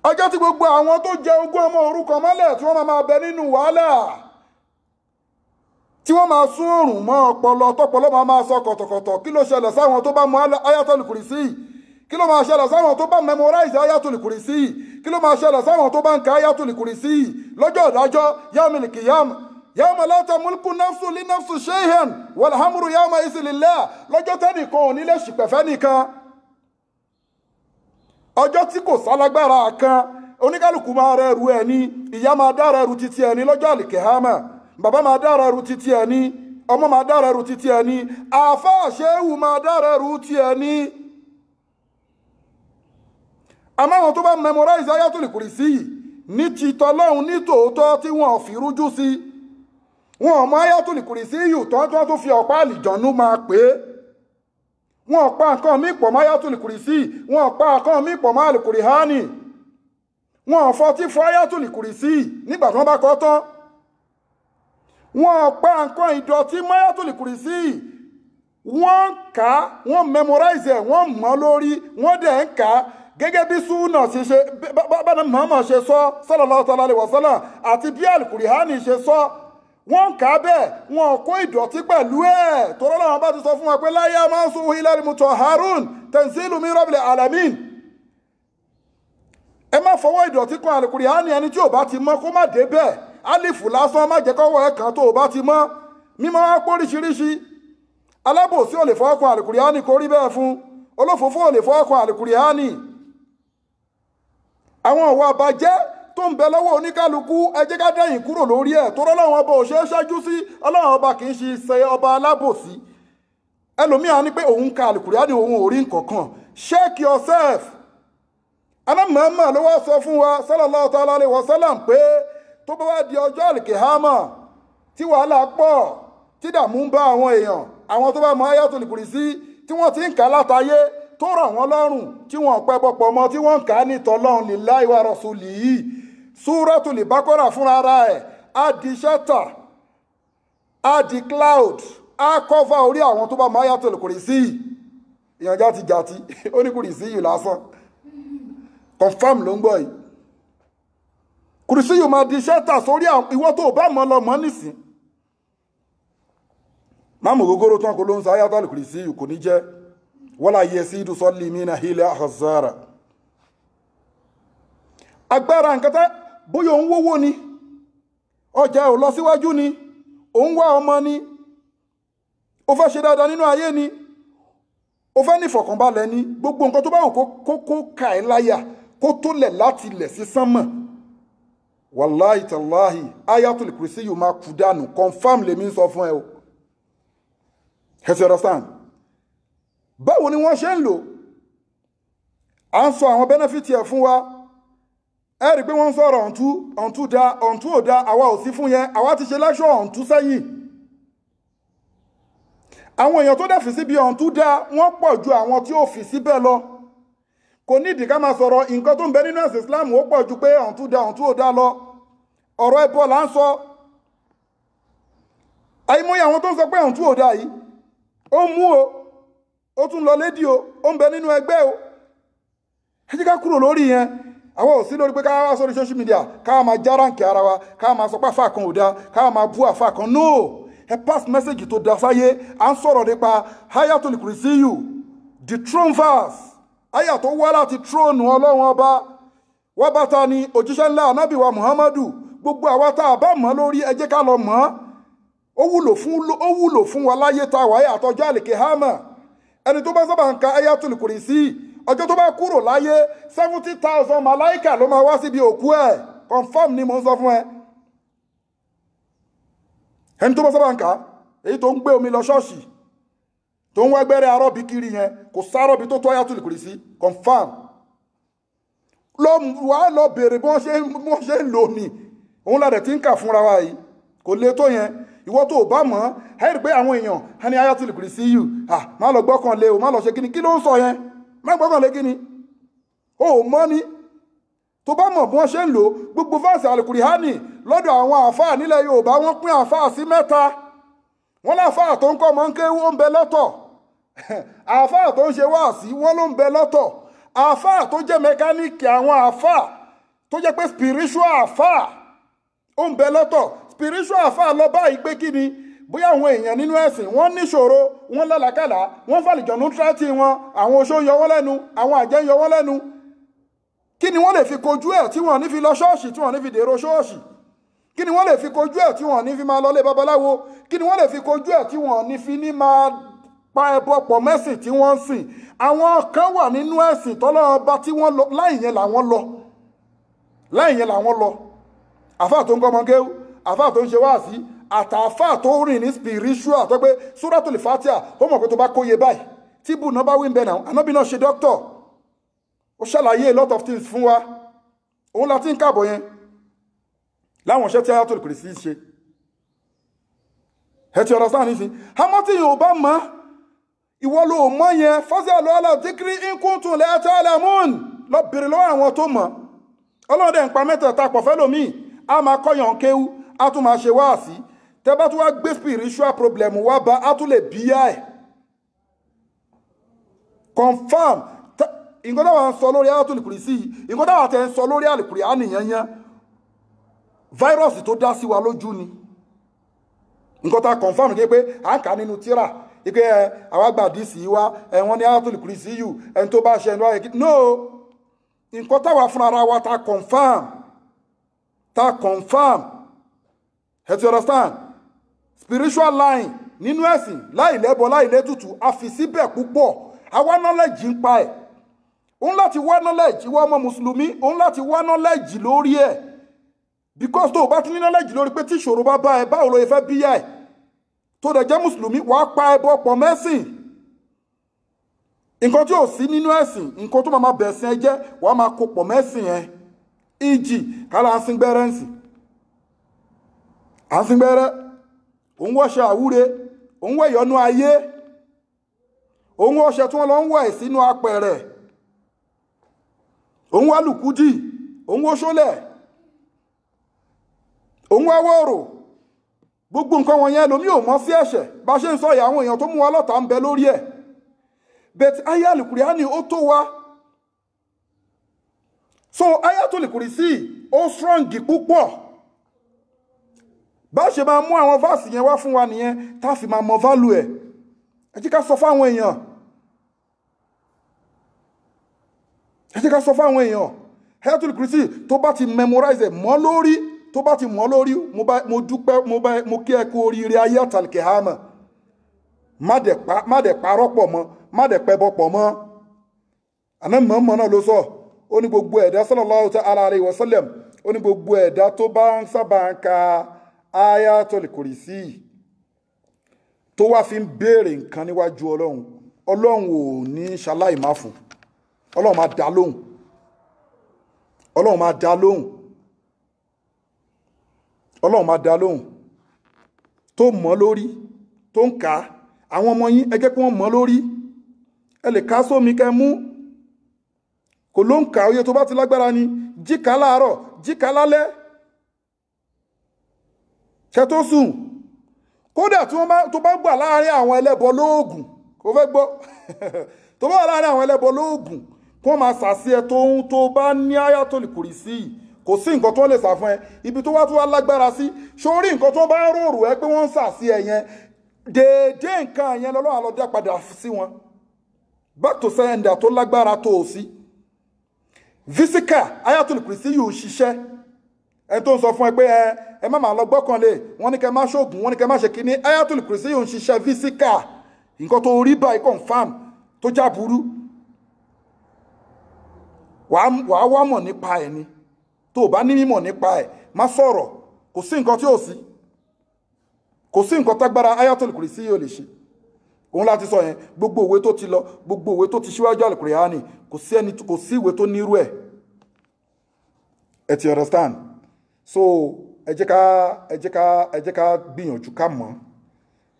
ọjọ́ tí gbogbo àwọn tó jẹ ogún ọmọ òrukàn mọ́lẹ̀ tí wọ́n máa bẹ nínú wàhálà tí wọ́n máa sún òrùn mọ́ ọpọlọ tọpọlọ máa sọ kọ̀tọ̀kọ̀tọ̀ kí ló ṣẹlẹ̀ sáwọn tó bá mọ ayatul kursi kí ló máa ṣẹlẹ̀ sáwọn tó bá memorize ayatul kursi kí ló máa ṣẹlẹ̀ sáwọn tó bá ń ka ayatul kursi lọ́jọ́ ìdájọ́ yaumil qiyam yawma la tamliku nafsun li nafsin shay'an wal amru yawma idhin lillah lọ́jọ́ tẹ́nìkan ò ní lè ṣìpẹ̀fẹ́ nìkan ọjọ́ tí kò sálágbára kan oníkálùkù máa rẹrù ẹni ìyá máa dára ẹrù títí ẹni lọ́jọ́ àlìkèhámà bàbá máa dára ẹrù títí ẹni ọmọ máa dára ẹrù títí ẹni àáfàá ṣéwù máa dára ẹrù tí ẹni àmọ́ àwọn tó bá memorize ayatul kursi ní ti tọlọ́hun ní tòótọ́ tí wọ́n fi rújú sí wọn mọ ayatul kursi yìí tọ́ntọ́n tó fi ọ̀pá àlìjọ̀nú máa pé wọn pa nǹkan mí pọ̀ mọ́ ayatul kursi wọn pa nǹkan mí pọ̀ mọ́ Al-Qur'ani wọn fọtí fọ ayatul kursi nígbà tí wọ́n bá kọ́ tán wọn pa nǹkan ìdọ̀tí mọ́ ayatul kursi wọ́n kà á wọ́n memorize ẹ̀ wọ́n mọ̀ lórí wọ́n dẹ̀ ń kà á gẹ́gẹ́ bí súnà ṣe bá Muhammad ṣe sọ sallallahu ta'ala alaihi wasallam àti bí Al-Qur'ani ṣe sọ wọ́n kà bẹ́ẹ̀ wọn kó ìdọ̀tí pẹ̀lú ẹ̀ tó rọ́lọ́wọ́n bá ti sọ fún wa pé la yamassuhu illal mutahharun tanzilu min rabbil alamin ẹ má fọwọ́ ìdọ̀tí kan Al-Qur'ani ẹni tí ò bá ti mọ́ kó má dé bẹ́ẹ̀ alifu lásán má jẹ́ kọ́wọ́ ẹ̀ kan tó ò bá ti mọ́ mímọ́ wá pọ́ oríṣiríṣi alábòsí ò lè fọwọ́ kan Al-Qur'ani kó rí bẹ́ẹ̀ fún olófòófó ò lè fọwọ́ kan Al-Qur'ani àwọn ọ̀wọ́ àbàjẹ́ tó ń bẹ lọ́wọ́ oníkálukú ẹ jẹ́ ká dẹ́yìn kúrò lórí ẹ̀ tó rọ́lọ́wọ́n ọba ò ṣe é ṣáájú sí ọlọ́run ọba kì í ṣe ọba alábòsí ẹlòmíà ní pé òun ka Al-Qur'ani òun ò rí nǹkankan. Check yourself. Muhammad ló wá sọ fún wa sallallahu ta'ala alaihi wa sallam pé tó bá wá di ọjọ́ àlìkìhámà tí wàhálà pọ̀ tí dààmú ń bá àwọn èèyàn, àwọn tó bá mọ Ayatul Kursi tí wọ́n ti ń kà látayé tó rọ̀ wọ́n lọ́rùn tí wọ́n pẹ́ bọ́pọ̀ mọ́ tí wọ́n ń kà á ní tọ́lọ́run lillahi wa rasulihi. Suratul Baqara fúnra ẹ̀ á di ṣẹ́tà, á di cloud, á kọ́fà orí àwọn tó bá mọ Ayatul Kursi. Ìyàn jàti ó ní Kursi yìí lásán. Confirm ló ń gbọ́ yìí. Kursi yìí máa di ṣẹ́tà sórí ìwọ tó bá mọ́ lọ mọ́ nísìn. Máàmù gógóró tán kò ló ń sọ Ayatul Kursi yìí kò ní jẹ́ wala yasidu sallimina ila ahzara. Agbára nǹkan tẹ́ bóyá òun wówó ni, ọjà ò lọ síwájú ni, òun wá ọmọ ni, ó fẹ́ ṣe dáadáa nínú ayé ni, ó fẹ́ ní ìfọ̀kànbalẹ̀ ni, gbogbo nǹkan tó bá wù kó kà ẹ́ láyà kó tó lẹ̀ láti lẹ̀ sí sánmọ̀. Wallahi tallahi Ayatul Kursi yìí máa kú dànù. Confirm lèmi ń sọ fún ẹ o. You understand? Báwo ni wọ́n ṣe ń lò? À ń sọ àwọn benefit ẹ̀ fún wa. Ẹ rí pé wọ́n ń sọ̀rọ̀ ọ̀ǹtú da ọ̀ǹtú ò da, àwa ò sí fún yẹn, àwa ti ṣe lecture ọ̀ǹtú sẹ́yìn. Àwọn èèyàn tó dẹ̀ fi síbi ọ̀ǹtú da wọ́n pọ̀ ju àwọn tí ó fi síbẹ̀ lọ. Kò ní ìdí ká máa sọ̀rọ̀ nǹkan tó ń bẹ nínú ẹ̀sìn Islam ó pọ̀ ju pé ọ̀ǹtú da ọ̀ǹtú ò da lọ. Ọ̀rọ̀ ẹbọ là ń sọ. Àìmọye àwọn tó ń sọ pé ọ̀ǹtú ò da yìí ó mú o, ó tún lọ lédi o, ó ń bẹ nínú ẹgbẹ́ o. Ẹ jẹ́ ká kúrò lórí yẹn. Àwọn ò sí lórí pé ká wá sórí social media ká máa já ránkì ara wa, ká máa sọ pé àfáà kan ò da, ká máa bú àfáà kan. No, ẹ pass message tó da sáyé. À ń sọ̀rọ̀ nípa Ayatul Kursi yìí, the throne verse, àyà tó wá láti throne Ọlọ́run ọba. Wá bàtà ni òjíṣẹ́ ńlá Ànábì wa Muhammadu. Gbogbo àwa tá a bá mọ̀ lórí ẹ jẹ́ ká lọ mọ̀. Ó wúlò fún wa láyé tá a wáyé àtọjọ́ àlìkìhámà. Ẹni tó bá sábà ń ka Ayatul Kursi ọjọ́ tó bá kúrò láyé 70,000 màláíkà ló máa wá síbi òkú ẹ̀. Confirm ni mo ń sọ fún ẹ. Ẹni tó bá sábà ń ka èyí tó ń gbé omi lọ ṣọ́ọ̀ṣì tó ń wá gbẹ́rẹ́ arọ́bí kiri yẹn kò sárọ́bí tó tó Ayatul Kursi. Confirm. Wàá lọ bèèrè bí wọ́n ṣe ń lò ní òun ládẹ̀ tí ń kà fúnra wa yìí kò lè tó yẹn. Ìwọ tó bá mọ̀ ẹ́ rí pé àwọn èèyàn á ní Ayatul Kursi yìí má lọ gbọ́kàn lé o, má lọ ṣe kíni, kí ló ń sọ yẹn? Má gbọ́kàn lé kíni? O mọ̀ ni. Tó bá mọ̀ bí wọ́n ṣe ń lò gbogbo fáàsì Al-Qur'ani lọ́dọ̀ àwọn àfáà nílẹ̀ Yorùbá wọ́n pín àfáà sí mẹ́ta. Wọ́n láfáà tó ń kọ́ mọ́ ń kéwú ó ń bẹ lọ́tọ̀. Àfáà tó ń ṣe wáàsí wọ́n ló ń bẹ lọ́tọ̀. Àfáà tó jẹ́ mẹkáníìkì àwọn àfáà tó jẹ́ pé spiritual àfáà ó ń bẹ lọ́tọ̀. Spiritual àfáà lọ báyìí pé kí ni bóyá àwọn èèyàn nínú ẹ̀sìn wọ́n níṣòro, wọ́n lálàkàlà, wọ́n fàlìjọ̀nù tírátì wọn, àwọn oṣó yọ wọ́n lẹ́nu, àwọn àjẹ́ yọ wọ́n lẹ́nu. Kí ni wọ́n lè fi kojú ẹ̀ tí wọ́n ní fi lọ ṣọ́ọ̀ṣì, tí wọ́n ní fi dèrò ṣọ́ọ̀ṣì? Kí ni wọ́n lè fi kojú ẹ̀ tí wọ́n ní fi máa lọlé babaláwo? Kí ni wọ́n lè fi kojú ẹ̀ tí wọ́n ní fi ní máa pa ẹbọ pọ̀ mẹ́sìn tí wọ́n ń sìn? Àwọn kan wà nínú ẹ̀sìn tọ́lọ́run bá tí wọ́n lọ láì yẹn làwọn lọ. Àfáà tó ń kọ́ mọ́kéwú, àfáà tó ń ṣe wáàsí, àtàfáà tó rìn ní spiritual tó pé Suratul Fatiha ó mọ̀ pé tó bá kóye báyìí tí bùnà bá wí ń bẹ náà. Ànábì náà ṣe doctor, ó ṣàlàyé a lot of things fún wa. Òun láti ń kàbọ̀ yẹn láwọn iṣẹ́ tí Ayatul Kursi ṣe. Ẹ ti ọ̀rọ̀ sáà nísìn. Àmọ́ tí yóò bá mọ̀ ìwọ ló mọ̀ yẹn fas'alu ala dhikri in kuntum la ta'lamun. Lọ bèrè lọ́wọ́ àwọn tó mọ̀. Ọlọ́run dẹ̀ ń pa mẹ́tẹ̀ẹ̀ta pọ̀ fẹ́ lómi. A máa kọ́yàn kéwú, a tún máa ṣe wáàsí. Tẹ́ bá tún wá gbé spiritual problem wá bá, a tún lè bíyà ẹ̀. Confirm. Nǹkan táwa ń sọ lórí Ayatul Kursi, nǹkan táwa tẹ̀ ń sọ lórí Al-Qur'ani yẹn fáírọ́ọ̀sì tó dá sí wa lójú ni. Nǹkan tá confirm ní pé à ń kà nínú tírà ipé àwa gba àdísì wá wọ́n ní Ayatul Kursi yìí ẹni tó bá ṣe ẹnu ayé. No, nǹkan táwa fún ara wa ta confirm. You understand? Spiritual line nínú ẹ̀sìn láì lẹ́bọ láì lẹ́tùtù a fi síbẹ̀ púpọ̀. Àwa knowledge ń pa ẹ̀. Òun láti wá knowledge ìwọ ọmọ Mùsùlùmí, òun láti wá knowledge lórí ẹ̀. Because tó bá ti ní knowledge lórí pé tí ìṣòro bá bá ẹ báwo ló fẹ́ bíyà ẹ̀. Tó dẹ̀ jẹ́ Mùsùlùmí wàá pa ẹbọ pọ̀ mẹ́sìn. nǹkan tí ò sí nínú ẹ̀sìn nǹkan tó máa bẹ̀sìn ẹ jẹ́ wàá máa kó pọ̀ mẹ́sìn ẹ ìjì kálá àsìngbẹ́rẹ́ ń sìn àsìngbẹ́rẹ́ òun wọ́ṣẹ àwúre òun wọ ìyọnú ayé òun wọ́ṣẹ tí wọ́n lọ ń wọ̀ ẹ̀ sínú apẹ̀rẹ̀ òun wá lùkúdì òun wọ́ ṣólẹ̀ òun wá wọ́ọ̀rọ̀ gbogbo nǹkan wọ̀nyẹn lómi ò mọ̀ sí ẹ̀ṣẹ̀ bá ṣe ń sọ ìyà àwọn èèyàn tó mú wa lọ́tà ń bẹ lórí ẹ̀ bẹ́ẹ̀ ayé Al-Qur'ani ó tó wa so Ayatul Kursi ó strong púpọ̀ bá ṣe máa mú àwọn fásì yẹn wá fún wa nìyẹn tá fi máa mọ value ẹ̀ ẹ jẹ́ ká sọ fáwọn èèyàn Ayatul Kursi tó bá ti memorize ẹ̀ mọ́ lórí tó bá ti mọ́ lórí mo dúpẹ́ mo kí ẹ kú oríire ayé àtàlùkẹ́hámà má dẹ̀ parọ́ pọ̀ mọ́ má dẹ̀ pẹ́bọ pọ̀ mọ́ àná mọ̀ọ́mọ́ náà ló sọ ó ní gbogbo ẹ̀dá sallallahu ta'ala alayhi wa sallam ó ní gbogbo ẹ̀dá tó bá ń sábà ń ka Ayatul Kursi tó wá fi ń béèrè nǹkan níwájú ọlọ́run ò ní ṣaláì má fún ọlọ́run máa dá lóhùn ọlọ́run máa dá lóhùn tó mọ́ lórí tó ń ka àwọn ọmọ yín ẹ jẹ́ kí wọ́n mọ́ lórí ẹ lè ká sómi kẹ mú kò ló ń ka oye tó bá ti lágbára ni jíkà láàárọ̀ jíkà lálẹ́ ṣe tó sùn kódà tó bá gbà láàrin àwọn ẹlẹ́bọ lóògùn kò fẹ́ gbọ́ tó bá wà láàrin àwọn ẹlẹ́bọ lóògùn kó máa sàsí ẹ tó bá ní Ayatul Kursi kò sí nǹkan tó lè sà fún ẹ ibi tó wá lágbára sí sórí nǹkan tó bá rorò ẹ pé wọ́n ń sàsí ẹ yẹn déédé nǹkan yẹn lọ́lọ́run àlọ́dá padà sí wọn back to sender tó lágbára tó o sí físíkà Ayatul Kursi yóò ṣiṣẹ́ ẹ tó ń sọ fún ẹ pé ẹ má máa lọ gbọ́kànlé wọ́n ní kẹ má ṣoògùn wọ́n ní kẹ má ṣe kíní Ayatul Kursi yóò ṣiṣẹ́ físíkà nǹkan tó rí báyìí confam tó já burú wàá wá mọ̀ nípa ẹ̀ ni tó o bá ní mímọ̀ nípa ẹ̀ má sọ̀rọ̀ kò sí nǹkan tí ò sí kò sí nǹkan tágbára Ayatul Kursi yóò lè ṣe òun láti sọ yẹn gbogbo òwe tó ti lọ gbogbo òwe tó ti ṣíwájú Al-Qur'ani kò sí ìwé tó nírú ẹ̀ ẹ ti understand so ẹ jẹ́ ká gbìyànjú ká mọ̀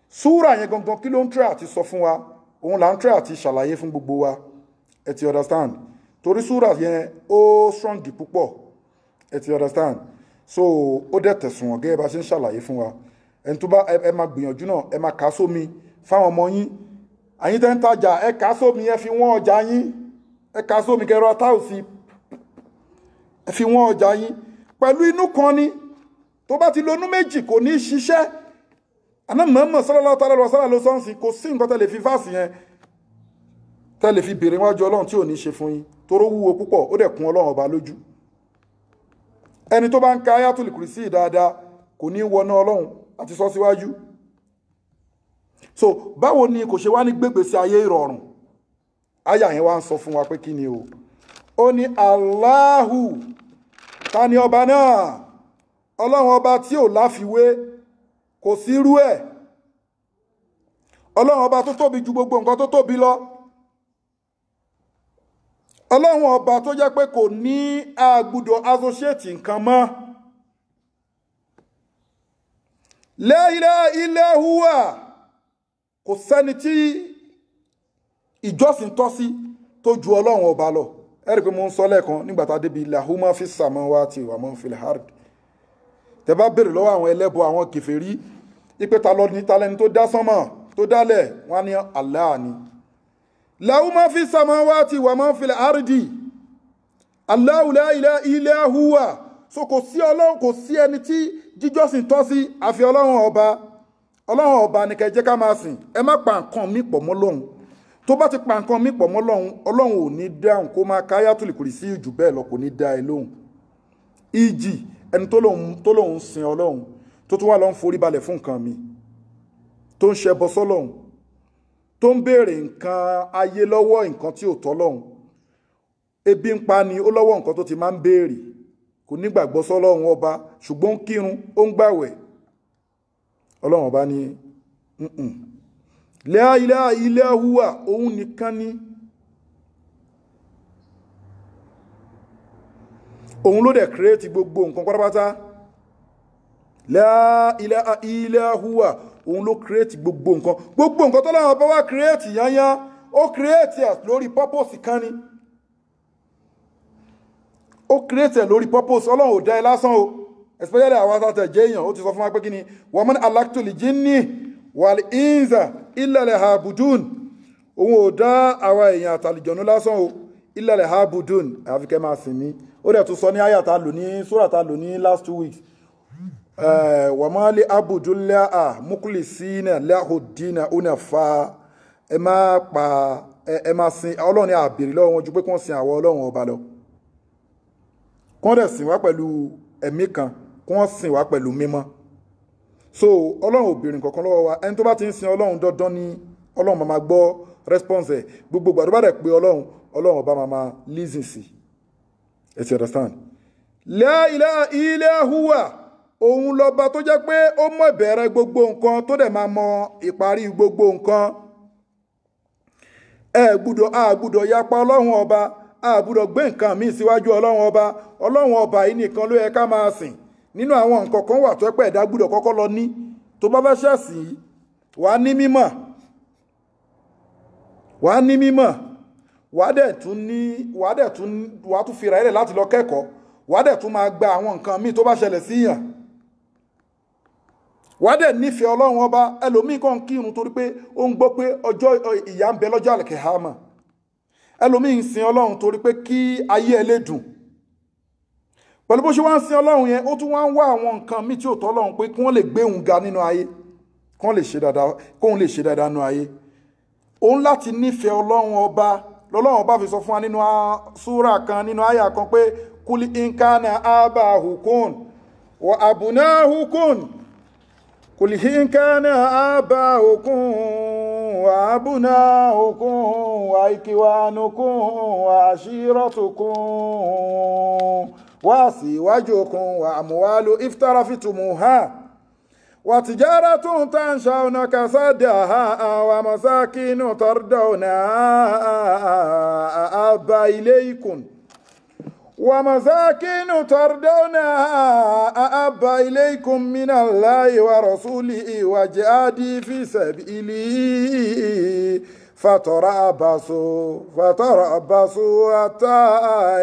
súrà yẹn gangan kí ló ń tẹ́ àti sọ fún wa òun là ń tẹ́ àti ṣàlàyé fún gbogbo wa ẹ ti understand torí súrà yẹn ó strong púpọ̀ ẹ ti understand so ó dẹ̀ tẹ̀sùn wọn gẹ́gẹ́ bá ṣe ń ṣàlàyé fún wa ẹni tó bá ẹ máa gbìyànjú náà ẹ máa kà sómi fáwọn ọmọ yín àyín tẹ́ ń tajà ẹ kà sómi ẹ fi wọ́n ọjà yín ẹ kà sómi kẹrọ táùsì ẹ fi wọ́n ọjà yín pẹ̀lú inú kan ni tó bá ti lónú méjì kò ní ṣiṣẹ́ àná Muhammad sallallahu alaihi wasallam ló sọ́nsìn kò sí nǹkan tẹ́lẹ̀ fi fásì yẹn tẹ́lẹ̀ fi bèrè wájú ọlọ́run tí ò ní ṣe fún yín toró wúwo púpọ̀ ó dẹ̀ kún ọlọ́run ọba lójú ẹni tó bá ń ka Ayatul Kursi dáadáa kò ní wọná ọlọ́run àti sọ síwájú so báwo ni kò ṣe wá ní gbégbèsè ayé ìrọ̀rùn àyà yẹn wá ń sọ fún wa pé kí ni o ó ní Allahu ta ni ọba náà ọlọ́run ọba tí ò láfiwé kò sí irú ẹ̀ ọlọ́run ọba tó tóbi ju gbogbo nǹkan tó tóbi lọ ọlọ́run ọba tó jẹ́ pé kò ní àgbùdọ̀ associate nǹkan mọ́ la ilaha illa huwa kò sẹ́ni tí ìjọsìn tọ́ sí tó ju ọlọ́run ọba lọ ẹ̀rí pé mo ń sọ lẹ́ẹ̀kan nígbàtà débi lahu ma fi samawati wa ma fil ard tẹ bá bèèrè lọ́wọ́ àwọn ẹlẹ́bọ àwọn kèfèrí ipé ta lọ ní talẹ́ni tó dá sánmọ̀ tó dálẹ̀ wọ́n ní Allah ni lahu ma fi samawati wa ma fil ardi Allahu la ilaha illa huwa so kò sí ọlọ́run kò sí ẹni tí jíjọ́sìn tọ́ sí àfi ọlọ́run ọba ní kẹ́ jẹ́ ká máa sìn ẹ má pa nǹkan mí pọ̀ mọ́ lọ́hun tó bá ti pa nǹkan mí pọ̀ mọ́ lọ́hun ọlọ́run ò ní dáhùn kó máa ka Ayatul Kursi jù bẹ́ẹ̀ lọ kò ní dá ẹ lóhùn ìjì ẹni tó lóhùn sin ọlọ́run tó tún wà lọ́n forí balẹ̀ fún nǹkan mi tó ń ṣẹbọ sọ́lọ́hun tó ń béèrè nǹkan ayé lọ́wọ́ nǹkan tí ò tọ́ lọ́hun ebi ń pa ni ó lọ́wọ́ nǹkan tó ti máa ń béèrè kò nígbàgbọ́ sọ́lọ́run ọba ṣùgbọ́n ń kírun ó ń gbàwẹ̀ ọlọ́run ọba ní la ilaha illa huwa òun nìkan ní òun ló dẹ̀ create gbogbo nǹkan pátápátá la ilaha illa huwa òun ló create gbogbo nǹkan tó lọ́wọ́ bá wá create yányán ó create ẹ̀ lórí purpose kan ni ó create ẹ̀ lórí purpose Ọlọ́run ò dá ẹ lásán o especially àwọn àtàtẹ̀ jẹ́ èèyàn ó ti sọ fún wa pé kí ni wa man alaktu li jinni wal inza illa lihabudun òun ò dá àwa èèyàn àtàlìjọ̀nú lásán o illa lihabudun àfi kẹ́ máa sìn mí ó dẹ̀ tún sọ ní àyàtà lò ní sóràtà lò ní last 2 weeks wa ma li abudullaha mukhlisina lahu dina unafa ẹ máa sin Ọlọ́run ní àbèrè lọ́wọ́ wọn ju pé kí wọ́n sin àwọn Ọlọ́run ọba lọ kí wọ́n dẹ̀ sìn wá pẹ̀lú ẹ̀mí kan kí wọ́n sìn wá pẹ̀lú mímọ́ so Ọlọ́run ò béèrè kankan lọ́wọ́ wa ẹni tó bá ti ń sin Ọlọ́run dandan ni Ọlọ́run máa gbọ́ response ẹ̀ gbogbo gbàdúrà bá dẹ̀ pé Ọlọ́run ọba máa listen sí ẹ ti understand la ilaha illa huwa òun lọ́ba tó jẹ́ pé ó mọ̀ ìbẹ̀rẹ̀ gbogbo nǹkan tó dẹ̀ máa mọ ìparí gbogbo nǹkan a gbúdọ̀ yapa Ọlọ́run ọba a gbúdọ̀ gbé nǹkan míì síwájú Ọlọ́run ọba yìí nìkan ló yẹ ká máa sìn nínú àwọn nǹkan kan wà tó pẹ́ ẹ̀dá gbúdọ̀ kọ́kọ́ lọ ní tó bá fẹ́ ṣẹ̀sìn wà á ní mímọ̀ wà á tún fira ẹ̀rẹ̀ láti lọ kẹ́kọ̀ọ́ wà á dẹ̀ tún máa gba àwọn nǹkan míì tó bá ṣẹlẹ̀ síyàn wà á dẹ̀ nífẹ̀ẹ́ Ọlọ́run ọba ẹlòmíì kan kírun torí pé ó ń gbọ́ pé ọjọ́ ìyà ń bẹ lọ́jọ́ àlùkìyámà ẹlòmíì ń sin Ọlọ́run torí pé kí ayé ẹ lè dùn pẹ̀lú bó ṣe wá ń sin Ọlọ́run yẹn ó tún wá ń wá àwọn nǹkan míì tí ò tọ́ Ọlọ́run pé kí wọ́n lè gbé òun ga nínú ayé kóun lè ṣe dáadáa nínú ayé òun láti nífẹ̀ẹ́ Ọlọ́run ọba lọ́lọ́run ọba fi sọ fún wa nínú súrà kan nínú àyà kan pé kúlí inkana abahukun wa abunahukun kúlí inkana abahukun wa abunahukun wa ikiwanukun wa ashiratukun wa asiwajukum wa amwalu iftarafitumuha wa tijaratun tanshawna kasadaha wa masakinu tardawna abba ilaykum ومساكين ترضونها أحب إليكم من الله ورسوله وجهاد في سبيله فتربصوا حتى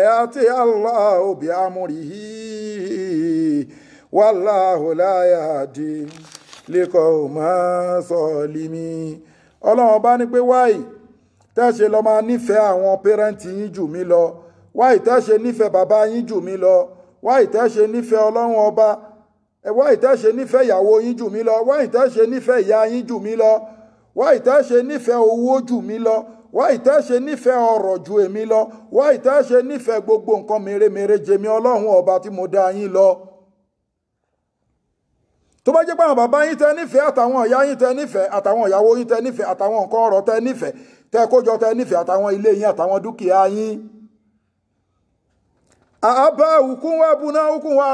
يأتي الله بأمره والله لا يهدي القوم الظالمين Ọlọ́run bá ní pé wáyé tẹ́ṣe lọ máa nífẹ̀ẹ́ àwọn pẹ́rẹ́ǹtì yín jù mí lọ wáyé tẹ́ṣe nífẹ̀ẹ́ bàbá yín jù mí lọ wáyé tẹ́ṣe nífẹ̀ẹ́ Ọlọ́run ọba wáyé tẹ́ṣe nífẹ̀ẹ́ ìyàwó yín jù mí lọ wáyé tẹ́ṣe nífẹ̀ẹ́ ìyá yín jù mí lọ wáyé tẹ́ṣe nífẹ̀ẹ́ owó jù mí lọ wáyé tẹ́ṣe nífẹ̀ẹ́ ọrọ̀ ju èmi lọ wáyé tẹ́ṣe nífẹ̀ẹ́ gbogbo nǹkan mèremère jèmi Ọlọ́run ọba tí mo dá yín lọ tó bá jẹ́ pé àwọn bàbá yín tẹ́ nífẹ̀ẹ́ àtàwọn ìyá yín tẹ́ nífẹ̀ẹ́ àtàwọn ìyàwó yín tẹ́ nífẹ̀ẹ́ àtàwọn nǹkan ọrọ̀ tẹ́ nífẹ̀ẹ́ tẹ́ kójọ tẹ́ nífẹ̀ẹ́ àtàwọn ilé yín àtàwọn dúkìá yín àbá òkun wá buná òkun wá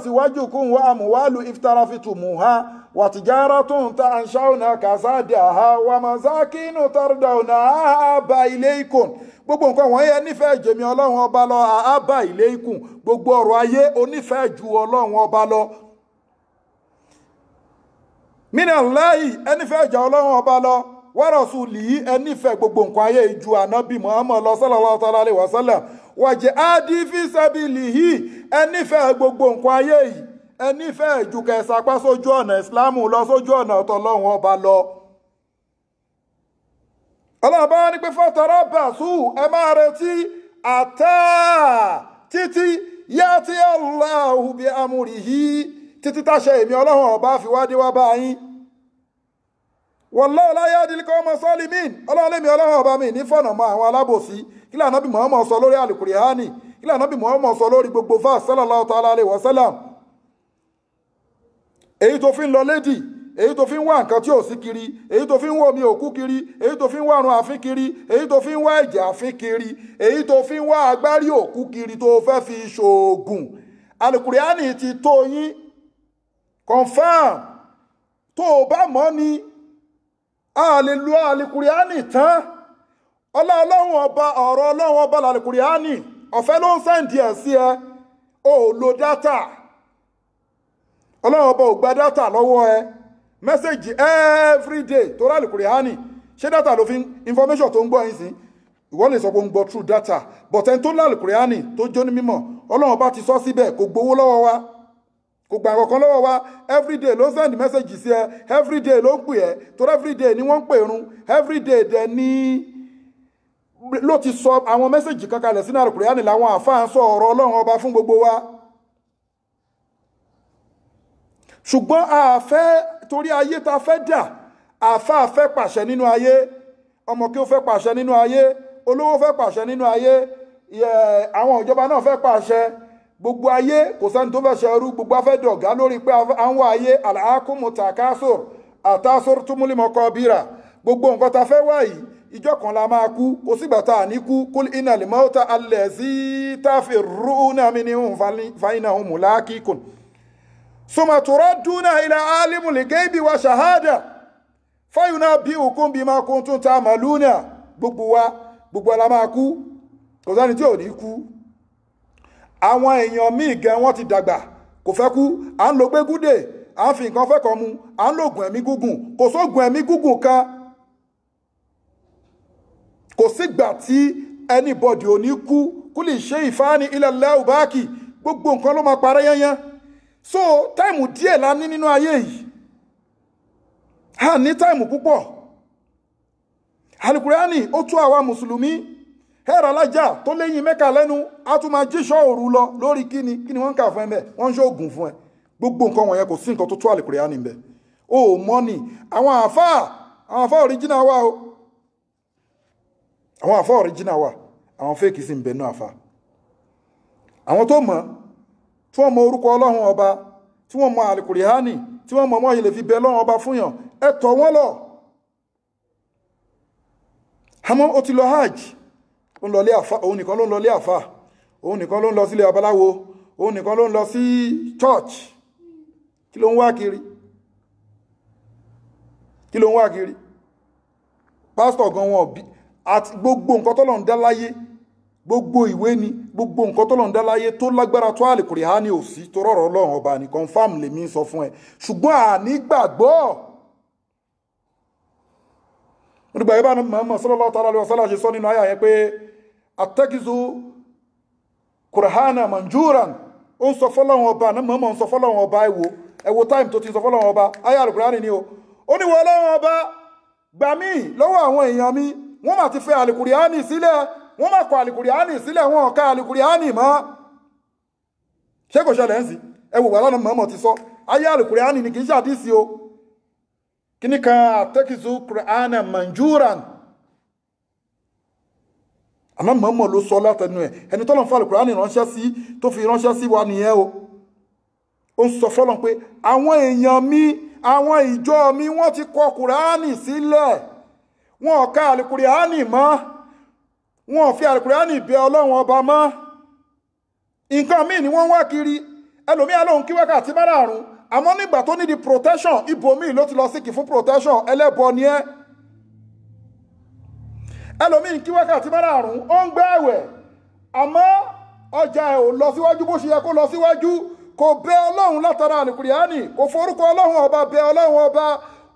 síwájú kún wá àmúwálù iftarafitumuha wà tìjára tó ń ta àṣáwọnà kàsádàá wà mazakínú tardawna àbá ilaykum gbogbo nǹkan wọ́n yẹ nífẹ̀ẹ́ jèmi Ọlọ́run ọba lọ àbá ilaykum gbogbo ọrọ̀ ayé onífẹ̀ẹ́ ju Ọlọ́run ọba lọ minallahi ẹnífẹ̀ẹ́ jà Ọlọ́run ọba lọ wa rasulihi ẹnífẹ̀ẹ́ gbogbo nǹkan ayé ju ànábì Muhammad lọ sallallahu ta'ala alaihi wa sallam wa jihadi fi sabilihi ẹnífẹ̀ẹ́ gbogbo nǹkan ayé yìí ẹnífẹ̀ẹ́ ju kẹsàpá sójú ọ̀nà ìsìlámù lọ sójú ọ̀nà ọ̀tọ̀lọ́run ọba lọ Ọlọ́run bá ní pé fatarabbasu ẹ máa retí àtà títí ya'ti Allahu bi amrihi títí táṣẹ èmi Ọlọ́run ọba fi wádé wá bá yín wallahu la yahdil qawma zalimin Ọlọ́run lèmi Ọlọ́run ọba mi ní fọ̀nà mọ́ àwọn alábòsí kí lànà bí Muhammad sọ lórí Al-Qur'ani kí lànà bí Muhammad sọ lórí gbogbo verse sallallahu ta'ala alaihi wa sallam èyí tó fi ń lọ lédì èyí tó fi ń wá nǹkan tí ò sí kiri èyí tó fi ń wá omi òkú kiri èyí tó fi ń wá àrùn àfín kiri èyí tó fi ń wá ẹ̀jẹ̀ àfín kiri èyí tó fi ń wá agbárí òkú kiri tó fẹ́ fi ṣoògùn Al-Qur'ani ti tó yín confirm tó o bá mọ̀ ni a lè lo Al-Qur'ani tán Ọlọ́run ọba ọ̀rọ̀ Ọlọ́run ọba Al-Qur'ani ọ̀fẹ́ ló ń sẹ́ǹdì ẹ̀ sí ẹ ó lo data ọlọ́run ọba ò gba data lọ́wọ́ ẹ message every day tó rà Al-Qur'ani ṣé data ló fi information tó ń gbọ́ yín sí ìwọ lè sọ pé ó ń gbọ́ through data but ẹni tó rà Al-Qur'ani tó jó ní mímọ̀ ọlọ́run ọba ti sọ síbẹ̀ kò gbowó lọ́wọ́ wa kò gbà nǹkan lọ́wọ́ wa everyday ló send message sí ẹ everyday ló ń pè ẹ torí everyday ni wọ́n ń pè run everyday dẹ̀ ni ló ti sọ àwọn message kan kalẹ̀ sínú Al-Qur'ani làwọn àfáà ń sọ ọ̀rọ̀ ọlọ́run ọba fún gbogbo wa ṣùgbọ́n àfẹ́ torí ayé ta fẹ́ dà àfáà fẹ́ pàṣẹ nínú ayé ọmọ kí ó fẹ́ pàṣẹ nínú ayé olówó fẹ́ pàṣẹ nínú ayé àwọn ìjọba náà fẹ́ pàṣẹ gbogbo ayé kò sẹ́ni tó fẹ́ ṣẹrú gbogbo afẹ́ dọ̀gá lórí pé àwọn ayé alhaakumu takasur atasur tumulimo kọbíra gbogbo nǹkan ta fẹ́ wá yìí ìjọ kan la máa kú kò sígbà tá à ní kú kul innal mauta allazi tafirruna minhum fa innahum mulaqikum summa turadduna ila alimul ghaibi wa shahada fayunabbi'ukum bima kuntum ta'maluna gbogbo la máa kú kò sẹ́ni tí ò ní kú àwọn èèyàn míì gan wọ́n ti dàgbà kò fẹ́ kú à ń lo gbégúdè à ń fi nǹkan fẹ́ kan mu à ń lo ògùn ẹ̀mí gúngùn kò sóògùn ẹ̀mí gúngùn kan kò sígbà tí anybody ò ní kú kulli shay'in fani illa Allahu baqi gbogbo nǹkan ló máa parẹ́ yányán so táìmù díẹ̀ la ní nínú ayé yìí a ní táìmù púpọ̀ Al-Qur'ani ó tú àwa mùsùlùmí ẹ̀rọ alájà tó léyìn Mẹ́kà lẹ́nu a tún máa jíṣọ́ òru lọ lórí kíni wọ́n ń kà fún ẹ bẹ́ẹ̀ wọ́n ń ṣóògùn fún ẹ gbogbo nǹkan wọ̀nyẹn kò sí nǹkan tó tó Al-Qur'ani ń bẹ ó mọ́ ni àwọn àfáà original wà o àwọn àfáà original wà àwọn fake sí ń bẹ náà àfáà àwọn tó mọ̀ tí wọ́n mọ orúkọ Ọlọ́run ọba tí wọ́n mọ Al-Qur'ani tí wọ́n mọ mọ́ ilẹ̀ fi bẹ Ọlọ́run ọba fún yàn ẹ tọ̀ wọ́n lọ àmọ́ ó ti lọ hajj òun nìkan ló ń lọ lé àfà òun nìkan ló ń lọ sílé babaláwo òun nìkan ló ń lọ sí church kí ló ń wá kiri pastor gan wọn bí àti gbogbo nǹkan tó lọ ń dá láyé gbogbo ìwé ni gbogbo nǹkan tó lọ ń dá láyé tó lágbára tó Al-Qur'ani ò sí tó rọ̀rọ̀ Ọlọ́run ọba ní confam lèmi sọ fún ẹ ṣùgbọ́n àní gbàgbọ́ nígbà yìí bá ní Muhammad sallallahu alaihi wasallam ṣe sọ nínú àyà yẹn pé attakizu Qur'ana manjuran ó ń sọ fọ́lọ́run ọba ní Muhammad ń sọ fọ́lọ́run ọba ẹwọ time tó ti sọ fọ́lọ́run ọba àyà Al-Qur'ani ni ó ní wọ́n Ọlọ́run ọba gbà mí lọ́wọ́ àwọn èèyàn mi wọ́n máa ti fẹ́ Al-Qur'ani sílẹ̀ wọ́n máa kọ Al-Qur'ani sílẹ̀ wọ́n ká Al-Qur'ani mọ́ ṣé kò ṣẹlẹ̀ ń sí ẹwọ wà lánàá Muhammad ti sọ àyà Al-Qur'ani ni kì í ṣàdísí o kíní kan attakizu Qur'ana manjuran àmọ́ Muhammad ló sọ látẹnu ẹ̀ ẹni tọ́lọ̀ ń fa Al-Qur'ani ránṣẹ́ sí tó fi ránṣẹ́ sí wa nìyẹn o ó ń sọ fọ́lọ́n pé àwọn èèyàn mi àwọn ìjọ mi wọ́n ti kọ Qur'ani sílẹ̀ wọn ká Al-Qur'ani mọ́ wọn fi Al-Qur'ani bẹ Ọlọ́run ọba mọ́ nǹkan míì ni wọ́n wá kiri ẹlòmíà lóhun kí wákàtí márààrún àmọ́ nígbà tó ní di protection ibòmíì ló ti lọ síkì fún protection ẹlẹ́bọ ni ẹ́ ẹlòmíì kí wákàtí márààrún ó ń gbààwẹ̀ àmọ́ ọjà ẹ̀ ò lọ síwájú bó ṣe yẹ kó lọ síwájú kò bẹ Ọlọ́run látara Al-Qur'ani kò forúkọ Ọlọ́run ọba bẹ Ọlọ́run ọba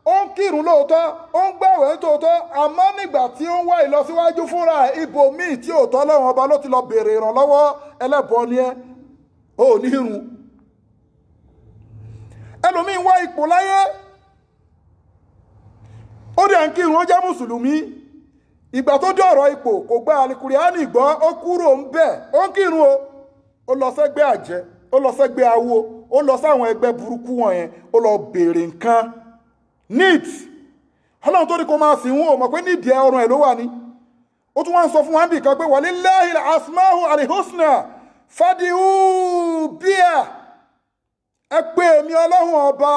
ó ń kírun lóòótọ́ ó ń gbààwẹ̀ nítòótọ́ àmọ́ nígbà tí ó ń wá ìlọsíwájú fúnra ibòmíì tí òótọ́ Ọlọ́run ọba ló ti lọ béèrè ìrànlọ́wọ́ ẹlẹ́bọ ni ẹ́ ò ní irun ẹlòmíín wá ipò láyé ó dẹ̀ ń kírun ó jẹ́ mùsùlùmí ìgbà tó dé ọ̀rọ̀ ipò kò gba Al-Qur'ani gbọ́ ó kúrò ń bẹ̀ ó ń kírun ó lọ sẹ́gbẹ́ àjẹ́ ó lọ sẹ́gbẹ́ awo ó lọ sáwọn ẹgbẹ́ burúkú wọ̀nyẹn ó lọ béèrè nǹkan neat Ọlọ́run tó ní kó máa sìn wọ́n ò mọ̀ pé nídìí ọrùn ẹ̀ ló wà ní ó tún wá ń sọ fún wa bì kan pé walillahil asmaul husna fad'u biha ẹ pé èmi Ọlọ́run ọba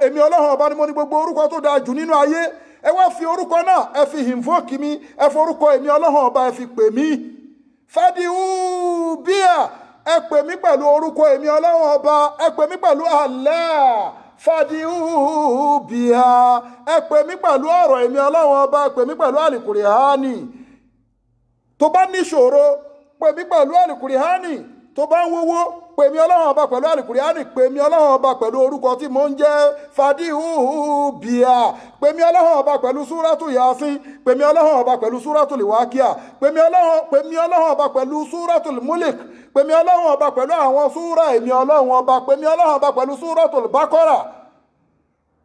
èmi Ọlọ́run ọba ni mo ní gbogbo orúkọ tó dáa jù nínú ayé ẹ wá fi orúkọ náà ẹ fi invoke mi ẹ fi orúkọ èmi Ọlọ́run ọba ẹ fi pè mí fad'u biha ẹ pè mí pẹ̀lú orúkọ èmi Ọlọ́run ọba ẹ pè mí pẹ̀lú Allah fad'u biha ẹ pè mí pẹ̀lú ọ̀rọ̀ èmi Ọlọ́run ọba ẹ pè mí pẹ̀lú Al-Qur'ani tó bá níṣòro pè mí pẹ̀lú Al-Qur'ani tó bá ń wówó pèmí ọlọ́run ọba pẹ̀lú àlùkùránì pèmí ọlọ́run ọba pẹ̀lú orúkọ tí mo ń jẹ́ fàdíhù bíà pèmí ọlọ́run ọba pẹ̀lú súrátù yasin pèmí ọlọ́run ọba pẹ̀lú súrátù lìwákíà pèmí ọlọ́run ọba pẹ̀lú súrátù múlík pèmí ọlọ́run ọba pẹ̀lú àwọn súrà èmi ọlọ́run ọba pèmí ọlọ́run ọba pẹ̀lú súrátù bákọ́rà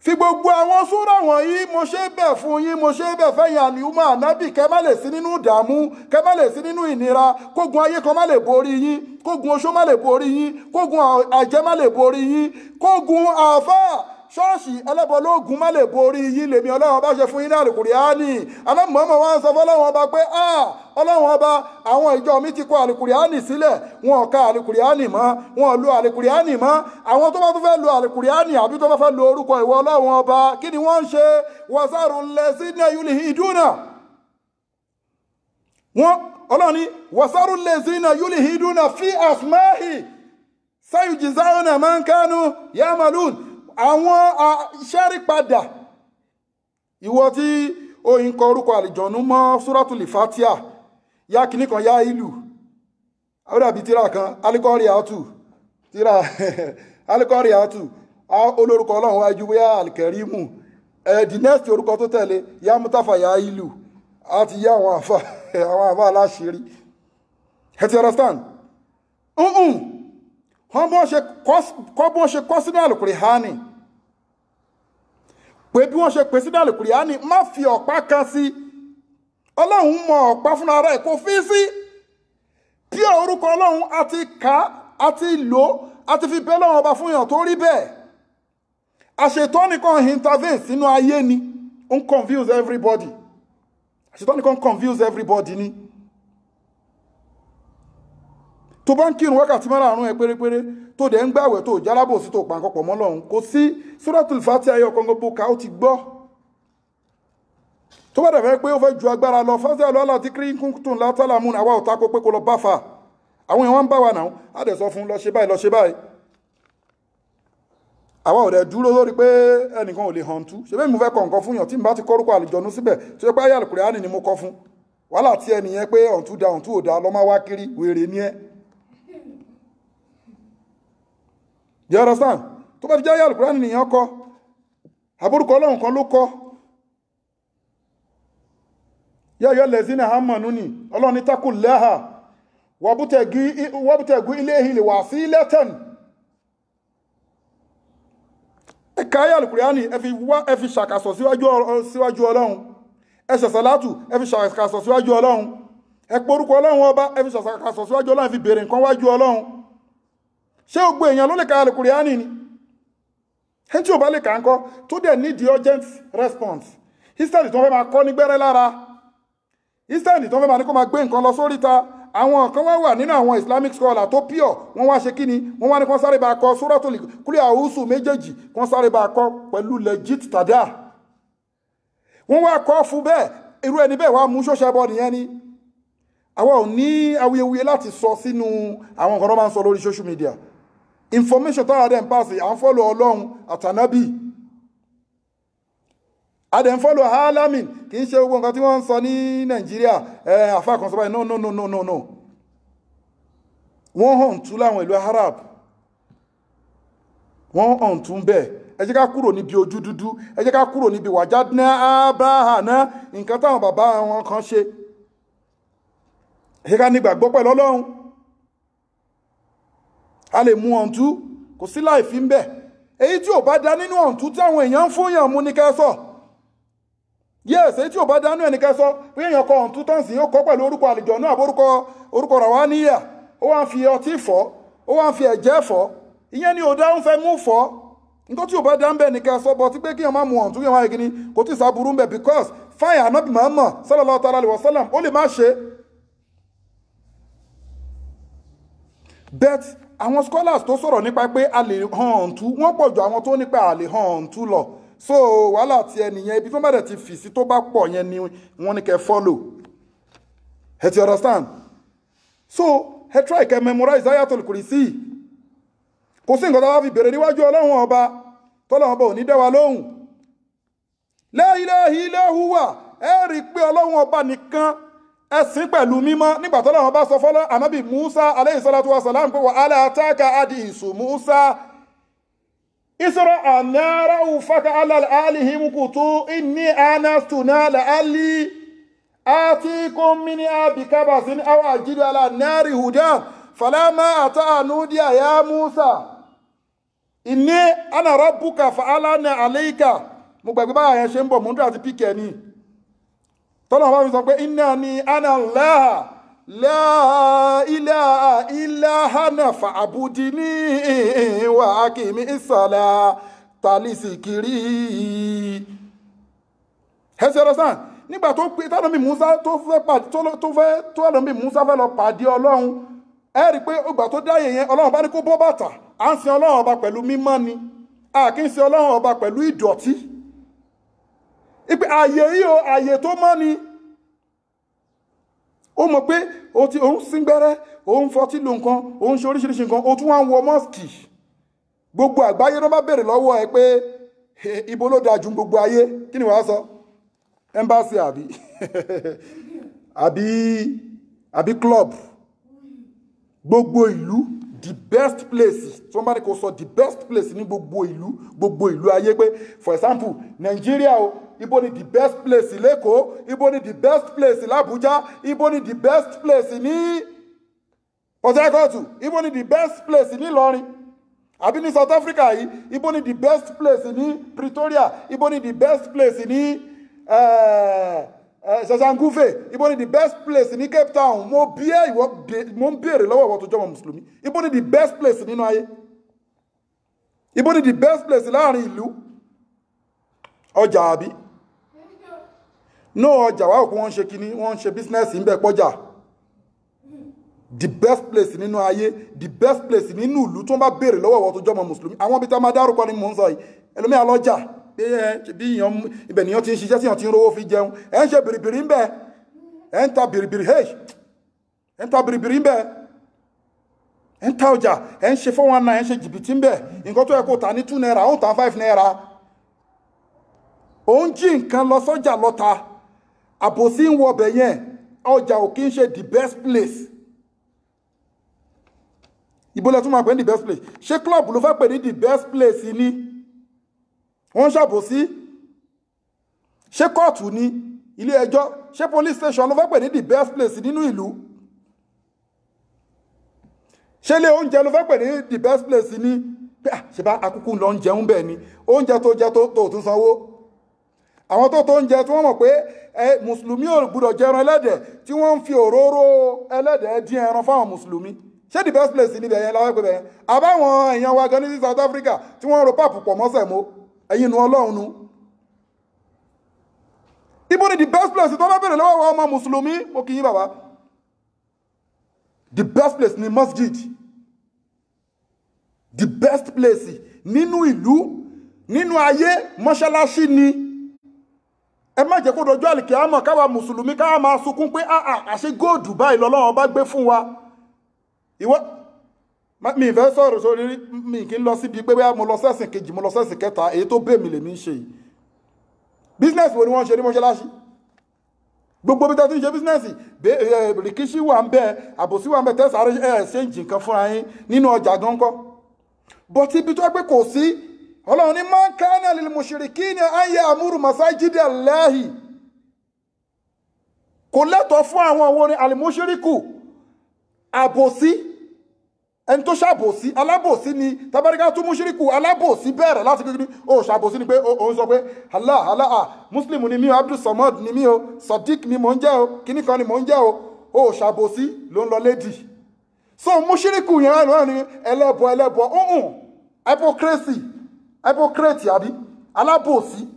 fi gbogbo àwọn súrà wọ̀nyí mo ṣe bẹ̀ fún yín mo ṣe bẹ̀ fẹ́yìn àlùmọ́ ànábì kẹ́ má lè sí nínú ìdààmú kẹ́ má lè sí nínú ìnira kógun ayé kan má lè borí yín kógun oṣó má lè borí yín kógun àjẹ́ má lè borí yín kógun àáfàá ṣọ́ọ̀ṣì ẹlẹ́bọlógún má lè borí yín lèmi ọlọ́run bá ṣe fún yín ní àlùkùránì alámọ̀ọ́mọ̀ wá ń sọ fọlọ́run ọba pé ọlọ́run ọba àwọn ìjọ mi ti kọ àlùkùránì sílẹ̀ wọn ò ka àlùkùránì mọ́ wọn ò lo àlùkùránì mọ́ àwọn tó bá tún fẹ́ lo àlùkùránì àbí tó bá fẹ́ lo orúkọ ìwọ ọlọ́run ọba kí ni wọ́n ń ṣe wàsárù lẹ́sìnà yulhiduna wọn ọlọ́run ní wàsárù lẹ́sìnà yulhiduna fi asmahi sayujizawna man kanu yamalun àwọn ṣẹ́rí padà ìwọ tí oyin kọ orúkọ àlìjọ̀nú mọ́ súrátùlì fatia ya kìíní kan ya ìlú àwọ́dàbí tíra kan alikọ́rí àtù tíra alikọ́rí àtù olórúkọ ọlọ́run wájú bóyá alikẹ́rímù the next orúkọ tó tẹ̀lé ya mutafa ya ìlú àti ya àwọn àfà aláṣírí ẹ ti understand wọ́n bọ́n ṣe kọ́ sínú àlùkùránì pé bí wọ́n ṣe pè sínú àlùkùránì má fi ọ̀pá kan sí ọlọ́run mọ ọ̀pá fúnra rẹ̀ kò fi sí bí orúkọ ọlọ́run àti ká àti lò àti fi bẹ́ lọ́wọ́ ọba fún èèyàn tó rí bẹ́ẹ̀ àṣetọ́ nìkan intervene sínú ayé ni ó ń confuse everybody àṣetọ́ nìkan confuse everybody ni tó bá ń kírun wákàtí márùn-ún ẹ pérépéré tó dẹ̀ ń gbàwẹ̀ tó jálábò sí tó pàǹkọ̀pọ̀ mọ́ lọ́hun kò sí Suratul Fatiha ayọ̀ kan gbogbo ká ó ti gbọ́ tó bá dẹ̀ fẹ́ pé ó fẹ́ ju agbára lọ Fatiha lọ́la tí kí kúntùn látàlámù àwa ò tako pé kó lọ bá fa àwọn èèyàn wá ń bá wa náà á dẹ̀ sọ fún lọ ṣe báyìí lọ ṣe báyìí àwa ò dẹ̀ dúró lórí pé ẹnìkan ò lè hàn tú ṣe bẹ́ẹ̀ mo fẹ́ kọ nǹkan fún yàn tí mo bá ti kọ́rúkọ àlùjọ̀nú síbẹ̀ tó yẹ pé ayé Al-Qur'ani ni mo kọ́ fún wàhálà tí ẹnìyẹn pé ọ̀ǹtú da ọ̀ǹtú ò da lọ́ máa wá kiri wèrè ni ẹ́. You understand? Tó bá ti jẹ́ ayé Al-Qur'ani nìyẹn kọ́ àbúrúkọ ọlọ́run kan ló kọ́ yáyọ́ lẹ́sìnà àmọ̀nú ni ọlọ́run ní taqullaha wabtaghu ilayhi al-wasilatan ẹ̀ka ayé Al-Qur'ani ẹ fi ṣàkàsọ̀ síwájú ọlọ́run ẹ ṣe sàlátù ẹ fi ṣàkàsọ̀ síwájú ọlọ́run ẹ porúkọ ọlọ́run ọba ẹ fi ṣàkàsọ̀ síwájú ọlọ́run ẹ fi béèrè nǹkan wájú ọlọ́run ṣé gbogbo èèyàn ló lè ka Al-Qur'ani ni ẹni tí ò bá lè kà ń kọ́ tó dẹ̀ need the urgent response instead tó fẹ́ máa kọ́ ní gbẹ́rẹ́ lára instead tó fẹ́ máa ní kó máa gbé nǹkan lọ sóríta àwọn kan wá wà nínú àwọn Islamic scholar tó pure wọ́n wá ṣe kíni wọ́n wá ní kó sáré bá kọ Suratul Qul A'udhu méjèèjì kó sáré bá kọ pẹ̀lú legit tada wọ́n wá kọ́ fún bẹ́ẹ̀ irú ẹni bẹ́ẹ̀ wá mú ṣọ́ṣẹ́ bọ́ nìyẹn ni àwa ò ní awuyewuye láti sọ sínú àwọn nǹkan tó máa ń sọ lórí social media information tó àdẹ̀ ń pàṣẹ à ń fọ́lọ̀ ọlọ́run àtànábì àdẹ̀ ń fọ́lọ̀ alamin kì í ṣe gbogbo nǹkan tí wọ́n ń sọ ní Nàìjíríà àfáà kan sọ báyìí no wọ́n hàn tú láwọn ìlú Arab wọ́n hàn tú bẹ́ẹ̀ ẹ jẹ́ ká kúrò níbi ojú dúdú ẹ jẹ́ ká kúrò níbi wajadna abahana nǹkan táwọn bàbá wọn kan ṣe ẹ jẹ́ ká nígbàgbọ́ pẹ̀lú ọlọ́run a lè mú ọ̀ǹtú kò sí láìfí ń bẹ̀ èyí tí ò bá dá nínú ọ̀ǹtú tí àwọn èèyàn ń fún yàn mú ní kẹsọ̀ yes èyí tí ò bá dá nínú ẹni kẹsọ̀ pé èèyàn kọ ọ̀ǹtú tán sí ó kọ́ pẹ̀lú orúkọ àlùjọ̀nnú orúkọ ràwáníyà ó wá ń fi ọtí fọ́ ó wá ń fi ẹ̀jẹ̀ fọ́ ìyẹn ni ò dá ń fẹ́ mú fọ́ nǹkan tí ò bá dá ń bẹ̀ ní kẹsọ̀ bọ̀ tí pé kí èèyàn má mú ọ̀ǹtú yẹn wáyé kíní kò tí ì sáburú ń bẹ̀ because fáyà Ànábì Muhammad sallallahu ta'ala alaihi wasallam ó lè má ṣe bet àwọn scholars tó sọ̀rọ̀ nípa pé a lè hàn tú wọ́n pọ̀ jù àwọn tó nípa a lè hàn tú lọ so wàhálà ti ẹnìyẹn ibi tó bá dẹ̀ ti fì sí tó bá pọ̀ yẹn ni wọ́n ní kẹ́ follow ẹ ti understand so ẹ try kẹ́ memorize Ayatul Kursi kò sí nǹkan tó bá fi bèrè níwájú ọlọ́run ọba tọ́lọ́run ọba ò ní dá wa lóhùn la ilaha illa huwa ẹ rí i pé ọlọ́run ọba nìkan ẹ̀sìn pẹ̀lú mímọ́ nígbà tó lọ́wọ́ bá sọ fọ́lọ́ ànábì Musa alayhi salatu wa salam pé wà ala ataka hadisu Musa isra anara ufaka ala alihim kutu inni anastu nala ali atikum min abikabasin aw ajidu ala nari huda falama ata nudiya ya Musa inni ana rabbuka fa'alana alayka mo gbàgbé bá yẹn ṣe ń bọ̀ mú àti píkẹ́ ni tọ́lọ̀ bá mi sọ pé iná ni ana Allah la ilaha illa ana fa'budini wa aqimi s-salata li zikri. ẹsẹ̀ rẹ̀ sàn nígbà tó pé tọ́lọ̀ mi Musa tó fẹ́ lọ pàdé Ọlọ́run ẹ rí pé ìgbà tó dáyé yẹn Ọlọ́run bá ní kó bọ́ bàtà à ń sin Ọlọ́run ọba pẹ̀lú mímọ́ ni a kì í sin Ọlọ́run ọba pẹ̀lú ìdọ̀tí. Ipe ààyè yìí o ààyè tó mọ́ ni ó mọ̀ pé òun síngbẹ́rẹ́ òun fọtí lo nǹkan òun ṣe oríṣiríṣi nǹkan ó tún wá ń wọ mọ́sìkì gbogbo àgbáyé ló bá béèrè lọ́wọ́ ẹ pé ibo ló dáa jù gbogbo ayé kí ni wàá sọ embassy àbí club gbogbo ìlú the best place somebody kò sọ the best place ní gbogbo ìlú ayé pé for example Nigeria o ibo ni the best place l'Èkó ibo ni the best place l'Abuja ibo ni the best place ní Port Harcourt ibo ni the best place ní Ìlọrin àbí ní South Africa yìí ibo ni the best place ní Pretoria ibo ni the best place ní Sazanguve ibo ni the best place ní Cape Town mo ń béèrè lọ́wọ́ ìwọ tó jọmọ mùsùlùmí ibo ni the best place nínú ayé ibo ni the best place láàrin ìlú ọjà àbí no ọjà wà òkú wọ́n ṣe kíní wọ́n ṣe business ń bẹ pọ́jà the best place nínú ayé the best place nínú ìlú tó ń bá béèrè lọ́wọ́ ìwọ tó jọmọ mùsùlùmí àwọn ibi tá máa dárúkọ ni mò ń sọ yìí ẹlòmíà lọ́jà bí ibẹ̀ nìyàn ti ń ṣiṣẹ́ sí yàn tí ń rówó fi jẹun ẹ̀ ń ṣe bìrìbìrì ń bẹ ẹ̀ ń ta bìrìbìrì ẹ̀ ń ta bìrìbìrì ń bẹ ẹ̀ ń ta ọjà ẹ̀ ń ṣe 419 ẹ̀ ń ṣe jìbìtì ń bẹ nǹkan tó yẹ kó ta ní 2 naira ó ń ta 5 naira ó ń jí nǹkan lọ sọ́jà lọ́ta àbòsí ń wọbẹ̀ yẹn ọjà ò kí ń ṣe the best place ìbólẹ̀ tún máa pè ní the best place ṣé club ló fẹ́ pè ní the best place ni wọ́n ṣàbòsí ṣé kóòtù ní ilé ẹjọ́ ṣé police station ló fẹ́ pè ní the best place nínú ìlú ṣé ilé oúnjẹ ló fẹ́ pè ní the best place ní ṣe bá akúkú lọ ń jẹun bẹ́ẹ̀ ni oúnjẹ tó jẹ tó tún sanwó àwọn tó ń jẹ tí wọ́n mọ̀ pé mùsùlùmí ò gbúdọ̀ jẹran ẹlẹ́dẹ̀ tí wọ́n ń fi òróró ẹlẹ́dẹ̀ dín ẹran fáwọn mùsùlùmí ṣé the best place níbẹ̀ yẹn láwọn pé bẹ́ẹ̀ àbáwọn èèyàn wa gan ní South Africa tí wọ́n ro páàpù pọ̀ mọ́sẹ̀ mọ́ ẹ̀yin nu Ọlọ́run nu ibo ni the best place tó bá bẹ̀rẹ̀ lọ́wọ́ ọmọ mùsùlùmí mo kì í bàbá the best place ni masjid the best place nínú ìlú nínú ayé mọ́ṣáláṣí ni ẹ má jẹ́ kó dojú àlìkẹ́ àmọ́ káwa mùsùlùmí káwa máa sunkún pé àṣẹ góòdù báyìí lọ́lọ́run bá gbé fún wa ìwọ mi ìfẹ́ sọ̀rọ̀ sórí mi kí n lọ síbi pé mo lọ sẹ́sìn kejì mo lọ sẹ́sìn kẹta èyí tó bẹ́ẹ̀ mi lè mi ń ṣe yìí business wo ni wọ́n ṣe ní mọ́ṣáláṣí gbogbo bí tẹ́tí ń ṣe business rìkíṣí wà ń bẹ àbòsí wà ń bẹ tẹ́sàárẹ̀ ṣe ń jì nǹkan fúnra yín nínú ọjà gan kọ́ bọ́tí ibi tó pé kò sí ọlọ́run ní man kana lil mushrikina an ya'muru masajida Allahi kò lẹ́tọ̀ọ́ fún àwọn òwò ní al-mushriku àbòsí ẹni tó ṣàbòsí alábòsí ni tabaríká tún mushriku alábòsí bẹ̀rẹ̀ láti kékeré ó ṣàbòsí ni pé ó ń sọ pé Allah muslim ni mí o Abdul Samad ni mí o Sadiq ni mò ń jẹ́ o kíní kan ni mò ń jẹ́ o ó ṣàbòsí ló ń lọ lédì so mushriku yẹn wà ní ẹlẹ́bọ hypocrisy àbí alábòsí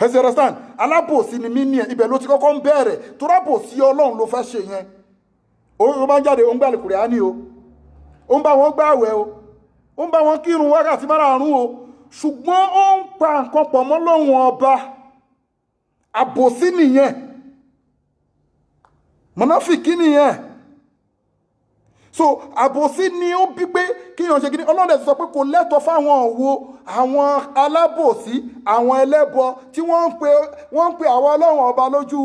you understand alábòsí ni mí ní ẹ ibẹ̀ ló ti kọ́kọ́ ń bẹ̀rẹ̀ tó rábòsí Ọlọ́run ló fẹ́ ṣe yẹn ó bá ń jáde ó ń gbà Kùránì o ó ń bá wọn gbààwẹ̀ o ó ń bá wọn kírun wákàtí márààrún o ṣùgbọ́n ó ń pa nǹkan pọ̀ mọ́ Ọlọ́run ọba àbòsí nìyẹn mọ̀náfìkí nìyẹn so àbòsí ni ó bí pé kíyàn ṣe kíní Ọlọ́run sọ pé kò lẹ́tọ̀ọ́ fáwọn òwò àwọn alábòsí àwọn ẹlẹ́bọ tí wọ́n ń pe àwọn Ọlọ́run ọba lójú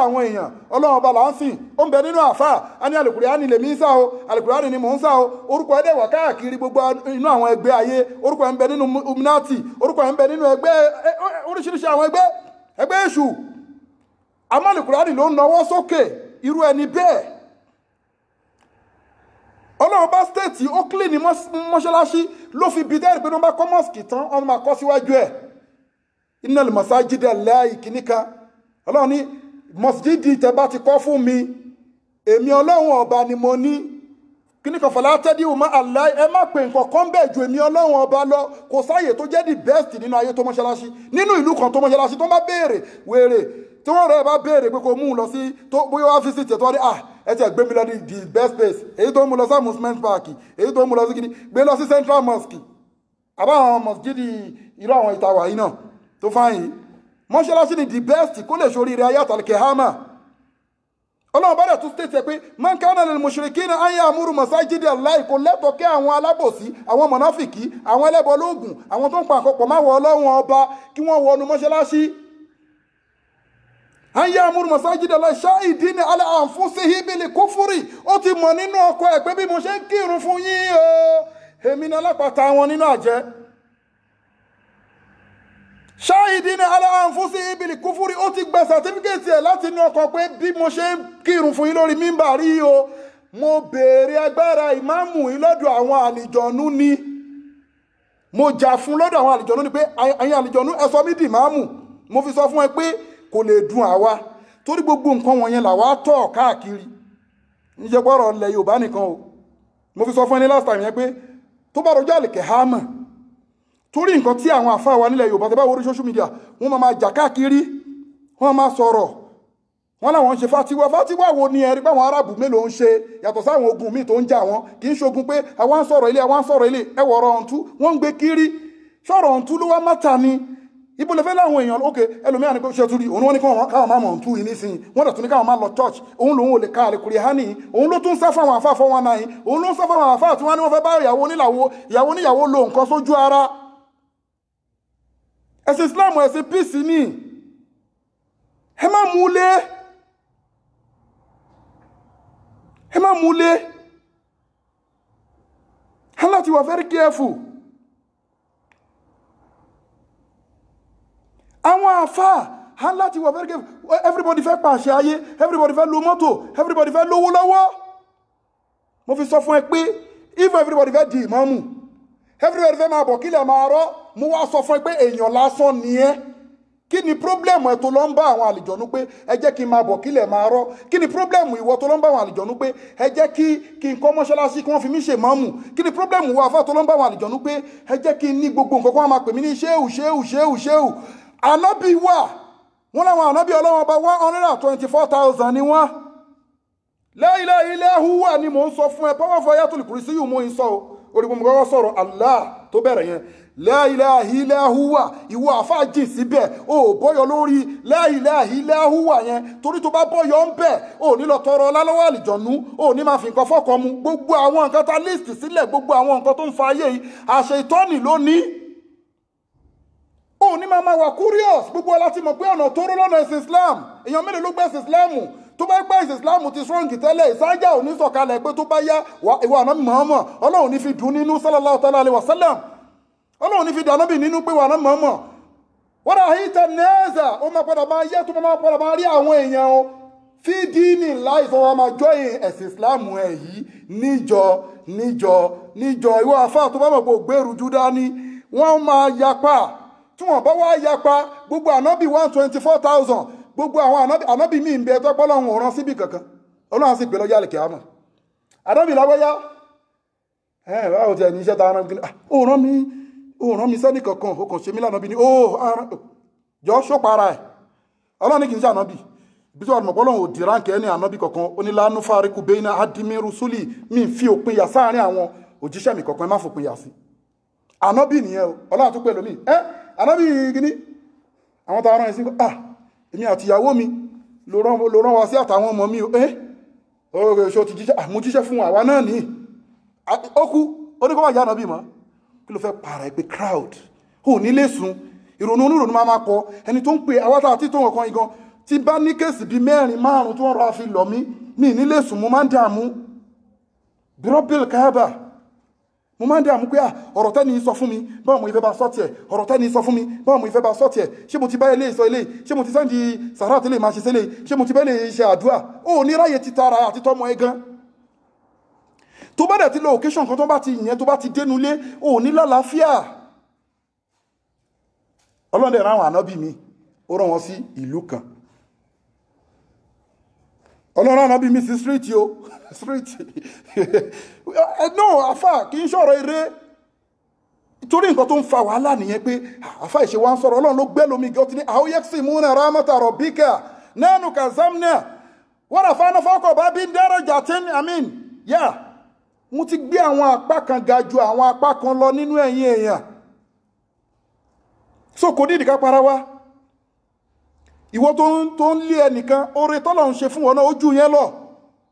àwọn èèyàn Ọlọ́run ọba là ń sìn ó ń bẹ nínú àfáà a ní Al-Qur'ani lèmi ń sá o Al-Qur'ani ni mò ń sá o orúkọ ẹ̀dẹ̀ wà káàkiri gbogbo inú àwọn ẹgbẹ́ ayé orúkọ ẹ̀ ń bẹ nínú Illuminati orúkọ ẹ̀ ń bẹ nínú ẹgbẹ́ oríṣiríṣi àwọn ẹgbẹ́ èṣù àmọ́ Al-Qur'ani ló ń nawọ́ sókè irú ẹni bẹ́ẹ̀ Ọlọ́run bá stéètì ó clean ní mọ́ṣáláṣí ló fi bí dẹ́rì pé ní wọ́n bá kọ́ mọ́sìkì tán wọ́n máa kọ́ síwájú ẹ̀ innal masajida Allahi kìníkà Ọlọ́run ní mọ́síjídì tẹ́ bá ti kọ́ fún mi èmi Ọlọ́run ọba ni mo ní kìníkà fala tad'u ma'a Allahi ẹ má pè nǹkan kan bẹ́ẹ̀ ju èmi Ọlọ́run ọba lọ kò sáyè tó jẹ́ the best nínú ayé tó mọ́ṣáláṣí nínú ìlú kan tó mọ́ṣáláṣí tó bá béèrè wèrè tí wọ́n rẹ̀ bá béèrè pé kò mú un lọ sí tó bóyá wá fi sí tẹ̀ tó wá ní ẹ ti gbé mi lọ ní the best place èyí tó mú lọ sí amusement park èyí tó mú lọ sí kíní gbé lọ sí central mosque àbáwọn mosjidi irú àwọn ìtawà yìí náà tó fáyìn mọ́ṣáláṣí ni the best kó lè ṣorí rẹ̀ ayé àtàlùkẹ́ hama Ọlọ́run bá dẹ̀ tún state ẹ pé man kana lil mushrikina an ya'muru masajidi Allahi kò lẹ́tọ̀ọ́ kí àwọn alábòsí àwọn mọ̀náfìkì àwọn ẹlẹ́bọ lóògùn àwọn tó ń pa àkọ́pọ̀ máa wọ Ọlọ́run ọba kí wọ́n wọnú mọ́ṣáláṣí an ya'muru masajida Allahi shahidina ala anfusihim bil kufri ó ti mọ̀ nínú ọkọ̀ ẹ̀ pé bí mo ṣe ń kírun fún yín o èmi ní alápàtà wọn nínú àjẹ́ shahidina ala anfusihim bil kufri ó ti gba certificate ẹ̀ láti inú ọkọ̀ pé bí mo ṣe ń kírun fún yín lórí mímbà rí o mo béèrè agbára ìmáàmù yín lọ́dọ̀ àwọn àlìjọ̀nú ni mo jà fún lọ́dọ̀ àwọn àlìjọ̀nú ni pé ẹ̀yin àlìjọ̀nú ẹ sọ mí di ìmáàmù mo fi sọ fún ẹ pé kò lè dùn àwa torí gbogbo nǹkan wọ̀nyẹn làwa tọ̀ káàkiri níjẹ́ pọ́rọ̀ ilẹ̀ Yorùbá nìkan o mo fi sọ fún ẹni last time yẹn pé tó bá rọjọ́ àlèkè hámà torí nǹkan tí àwọn àfáà wa nílẹ̀ Yorùbá tẹ́ bá wọrí social media wọ́n máa jà káàkiri wọ́n máa sọ̀rọ̀ wọ́n láwọn ń ṣe fátíwá wo ni ẹ̀rí báwọn arábù mélòó ń ṣe yàtọ̀ sáwọn ogun míì tó ń jà wọ́n kì í ṣogun pé àwọn ń sọ̀rọ̀ ilé ẹwọ̀rọ̀ ọ̀ǹtú wọ́n ń gbé kiri sọ̀rọ̀ ọ̀ǹtú ló wá mátà ni ibo lè fẹ́ láwọn èèyàn ókè ẹlòmíà ní pé ṣe túrí òun wọ́n ní káwọn máa mọ̀ ń tú yìí nísìnyí wọ́n dẹ̀ tún ní káwọn máa lọ church òun lòun ò lè ka àlèkùrì hánì òun ló tún sá fáwọn àfáà fọ́ wọn náà òun ló ń sá fáwọn àfáà tí wọ́n ní wọ́n fẹ́ bá ìyàwó níyàwó lo nǹkan sójú ara ẹ̀sìn Islam ẹ̀sìn peace ni ẹ má múlé ẹ láti wà very careful àwọn àfáà hàn láti wà very careful everybody fẹ́ pàṣẹ ayé everybody fẹ́ lo mọ́tò everybody fẹ́ lówó lọ́wọ́ mo fi sọ fún ẹ pé if everybody fẹ́ di ìmáàmù everybody fẹ́ máa bọ̀ kílẹ̀ máa rọ́ mo wá sọ fún ẹ pé èèyàn lásán ni ẹ́ kí ni problem ẹ tó lọ ń bá àwọn àlìjọ̀nú pé ẹ jẹ́ kí n máa bọ̀ kílẹ̀ máa rọ́ kí ni problem ìwọ tó lọ ń bá àwọn àlìjọ̀nú pé ẹ jẹ́ kí n kọ́ mọ́ṣáláṣí kí wọ́n fi mí ṣe máàmù kí ni problem ìwọ àfáà tó lọ ń bá àwọn àlìjọ̀nú pé ẹ jẹ́ kí n ní gbogbo nǹkan kó wọ́n máa pè mí ní ṣéhù ànábì wà wọ́n láwọn ànábì Ọlọ́run bá 124,000 ni wọ́n la ilaha illa huwa ni mò ń sọ fún ẹ powerful ayatul kursi yìí mo ń sọ orí gbogbo kọ́kọ́ sọ̀rọ̀ Allah tó bẹ̀rẹ̀ yẹn la ilaha illa huwa ìwọ àfáà jìn síbẹ̀ o bọ́yọ̀ lórí la ilaha illa huwa yẹn torí tó bá bọ́yọ̀ ń bẹ̀ o ní lọ tọrọ lálọ́wọ́ àlìjọ̀nú o ní máa fi nǹkan fọ́kọ mu gbogbo àwọn nǹkan ta list sílẹ̀ gbogbo àwọn nǹkan tó ń fa ayé yìí àṣẹ ìtọ́ni lónìí o ní máa wà curious gbogbo láti mọ̀ pé ọ̀nà tó rọ́ lọ́nà ẹ̀sìn Islam èèyàn mélòó ló gbẹ̀sìn Islam tó bá gbá ìsìn Islam ti strong tẹ́lẹ̀ ìsájà ò ní sọ̀kalẹ̀ pé tó bá yá ìwà ànábì Muhammad Ọlọ́run ní fi dùn nínú sallallahu ta'ala alaihi wasallam Ọlọ́run ní fi dùn ànábì nínú pé wà ànábì Muhammad wọ́n dà hìtẹ̀ nẹ́ẹ̀sà ó máa padà máa yẹ́ tó máa padà máa rí àwọn èèyàn o fi dínì láì sọ wọn máa jọ ẹ̀sìn Islam ẹ̀ yìí níjọ ìwọ àfáà tó bá mọ̀ pé ògbèrú júdá ní wọ́n máa yapa tí wọ́n bá wá yapa gbogbo ànábì 124,000 gbogbo àwọn ànábì míì ń bẹ tó pọ́ lọ́wọ́ ọ̀ràn síbì kankan Ọlọ́run sì pè lọ́jọ́ àlèkè àmọ́ ànábì lágbájá báwo ti ẹ̀ ní iṣẹ́ ta ara ó rán mi sẹ́nì kankan ó kàn ṣe mí lánàbì ní jọ ṣópara ẹ̀ Ọlọ́run kì í ṣe ànábì bí tó wà mọ̀ pọ́lọ́run ò dì ránkẹ́ ní ànábì kankan ó ní lánú fáríkù bẹ́ẹ̀ náà adimi rusuli mi fi òpin yà sáàrin àwọn òjíṣẹ́ mi kankan ẹ má fòpin yà sí ànábì nìyẹn o Ọlọ́run tó pè lómi ànábì gíní àwọn tààrán ẹ̀sìn èmi àti ìyàwó mi ló rán wa sí àtàwọn ọmọ mi ó ṣó ti jíṣẹ́ mo jíṣẹ́ fún àwa náà ní ó kú ó ní kó wà yá ànábì mọ́ kí ló fẹ́ para ẹ pé crowd ò ní lè sùn ìrònú onírònú máa pọ̀ ẹni tó ń pè àwátà àti tó nǹkan igan tí bá ní kéèsì bíi 4 5 tó ń rọra fi lọ mí ní lè sùn mo máa ń dààmú bírọ́bìl káábà mo máa ń dààmú pé ọ̀rọ̀ tẹ́ni sọ fún mi báwo mo ìfẹ́ bá sọ́ọ̀tì ẹ̀ ọ̀rọ̀ tẹ́ni sọ fún mi báwo mo ìfẹ́ bá sọ́ọ̀tì ẹ̀ ṣé mo ti bá ilé ìsọ ilé ṣé mo ti sẹ́ndì sàrà àti ilé máa ṣe sílé ṣé mo ti bá ilé iṣẹ́ àdúrà ó ní ráyè ti tara àti tọ́mọ ẹ gan tó bá dẹ̀ ti lọ occasion kan tó bá ti yẹn tó bá ti dénú lé ó ní lálàáfíà ọlọ́dẹ ráwọn ànábì mi ó rán wọn sí ìlú kan ọlọ́run ànábì mi sí street o street no àfà kì í ṣọ̀rọ̀ eré torí nǹkan tó ń fa wàhálà nìyẹn pé àfà ìṣe wa ń sọ̀rọ̀ ọlọ́run ló gbé lómi gẹ́ ọtí ní àwòyẹ́sì múnà rámọ́tà rọ̀bíkà nánú kazamna wọ́n rà fáná fọ́kọ̀ bá bí daraja tí àmín yá mo ti gbé àwọn apá kan ga ju àwọn apá kan lọ nínú ẹ̀yin èèyàn so kò ní ìdíkà para wa ìwọ tó ń lé ẹnìkan oore tọ́lọ̀ ń ṣe fún wọn náà ojú yẹn lọ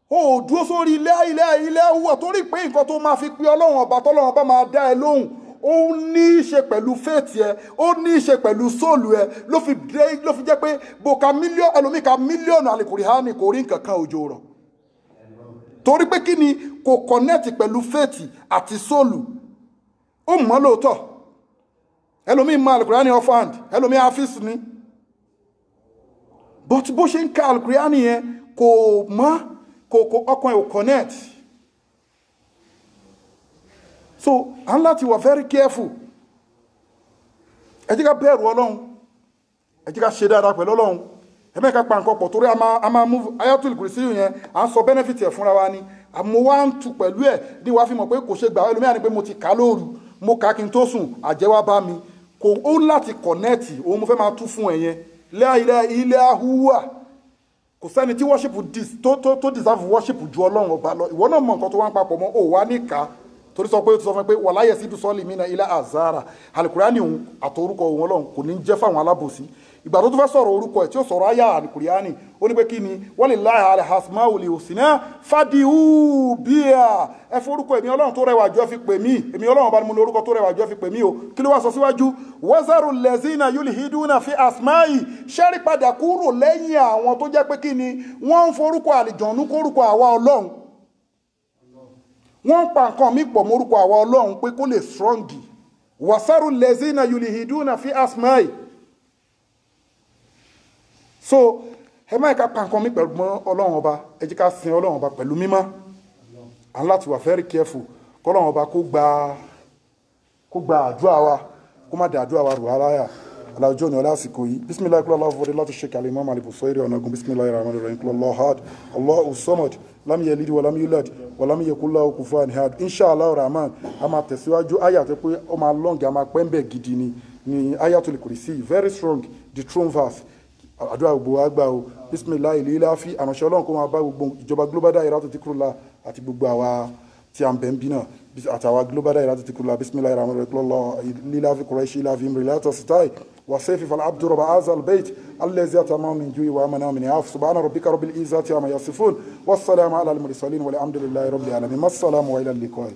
o dúró sórí ilé owó torí pé nǹkan tó máa fi pé ọlọ́run ọba tọ́lọ́run ọba máa dá ẹ lóhùn ó ní í ṣe pẹ̀lú faith ẹ ó ní í ṣe pẹ̀lú sóòlù ẹ ló fi jẹ́ pé bòkà mílíọ̀nù ẹlòmíì ka mílíọ̀nù àlèkùrìhánì kò rí nǹkan kan òjò rọ̀ torí pé kí ni kò connect pẹ̀lú faith àti sóòlù ó mọ̀ lóòótọ́ ẹlòmíì máa àlèkùrìhánì offhand ẹlòmíì hafiz ni but bó ṣe ń ka àlèkùrìhánì yẹn kò mọ́ ọkàn ẹ̀ ò connect so a ń láti wà very careful ẹ jẹ́ ká bẹ̀rù ọlọ́run ẹ jẹ́ ká ṣe dáadáa pẹ̀lú ọlọ́run ẹ mẹ́ka pa nǹkan pọ̀ torí a máa move ayatul kursi yẹn à ń sọ benefit ẹ̀ fúnra wa ni àmọ́ wá ń tu pẹ̀lú ẹ̀ ní wàá fi mọ̀ pé kò ṣe gbà ẹlòmíà ni pé mo ti kà lóru mo kà kí n tó sùn àjẹwà bá mi kò ó láti connect òun mo fẹ́ máa tú fún ẹ yẹn ilẹ̀ ahúwà kò sẹ́ni tí worship tó deserve worship ju ọlọ́run ọba lọ ìwọ náà mọ̀ nǹkan tó wá ń papọ̀ mọ́ ò wá níka torí sọ pé ó ti sọ fún mi pé wàlá yẹ síbi sọ́ọ̀lì mi náà ilẹ̀ azara alukurani òun àtọrúkọ òun ọlọ́run kò ní jẹ́ fáwọn alábòsí ìgbà tó tún fẹ́ sọ̀rọ̀ orúkọ ẹ̀ tí ó sọ̀rọ̀ ayá alukurani ó ní pé kí ni walillahi al-asmaul husna fad'uhu biha ẹ forúkọ èmi ọlọ́run tó rẹwà jọ fi pè mí èmi ọlọ́run ọba ni mo ní orúkọ tó rẹwà jọ fi pè mí o kí ló wá sọ síwájú wazaru allazina yulhiduna fi asma'i ṣẹ́rí padà kúrò lẹ́yìn àwọn tó jẹ́ pé kí ni wọ́n ń forúkọ àlìjọ̀nú kórúkọ àwa ọlọ́run wọ́n ń pa nǹkan mí pọ̀ mórúkọ àwa ọlọ́run pé kó lè strongi wazaru allazina yulhiduna fi asma'i so ẹ máa ká pa nǹkan mi pẹ̀lú ọlọ́run ọba ẹ jẹ́ ká sin ọlọ́run ọba pẹ̀lú mímọ́ à ń láti wà very careful kọ́lọ́run ọba kó gba àdúrà wa kó má dá àdúrà wa rò aláyà alájọ́ ní ọlá àsìkò yìí bisimilayi kúlọ̀ aláwọ̀ fọdé láti ṣe kàlẹ́ mọ́ àlè bùsọ̀ èrè ọ̀nàgún bisimilayi rahman rahim kúlọ̀ lọ́hàd allahu samad lam yalid walam yulad walam yakul lahu kufuwan ahad inshallah rahman a máa tẹ̀síwájú ayà tó pé ó máa lọ́ǹgì a máa pẹ́ńbẹ̀ gidi ni ayatul kursi very strong the throne verse àdúrà gbogbo àgbà o bisimilayi lílá fi àránṣẹ́ ọlọ́run kó máa bá gbogbo ìjọba global Dahiratu Dhikrlahi àti gbogbo àwa tí a ń bẹ̀ ń bí náà àtàwà global Dahiratu Dhikrlahi bisimilayi rahman rahim lílá fi Quraishi lílá fi imrilata sitai wa sayfi fal abdu rabba azal bait allazi atama min ju'i wa amana min af subhana rabbika rabbil izzati amma yasifun wassalamu ala al mursalin walhamdulillahi rabbil alamin assalamu wa ila al liqa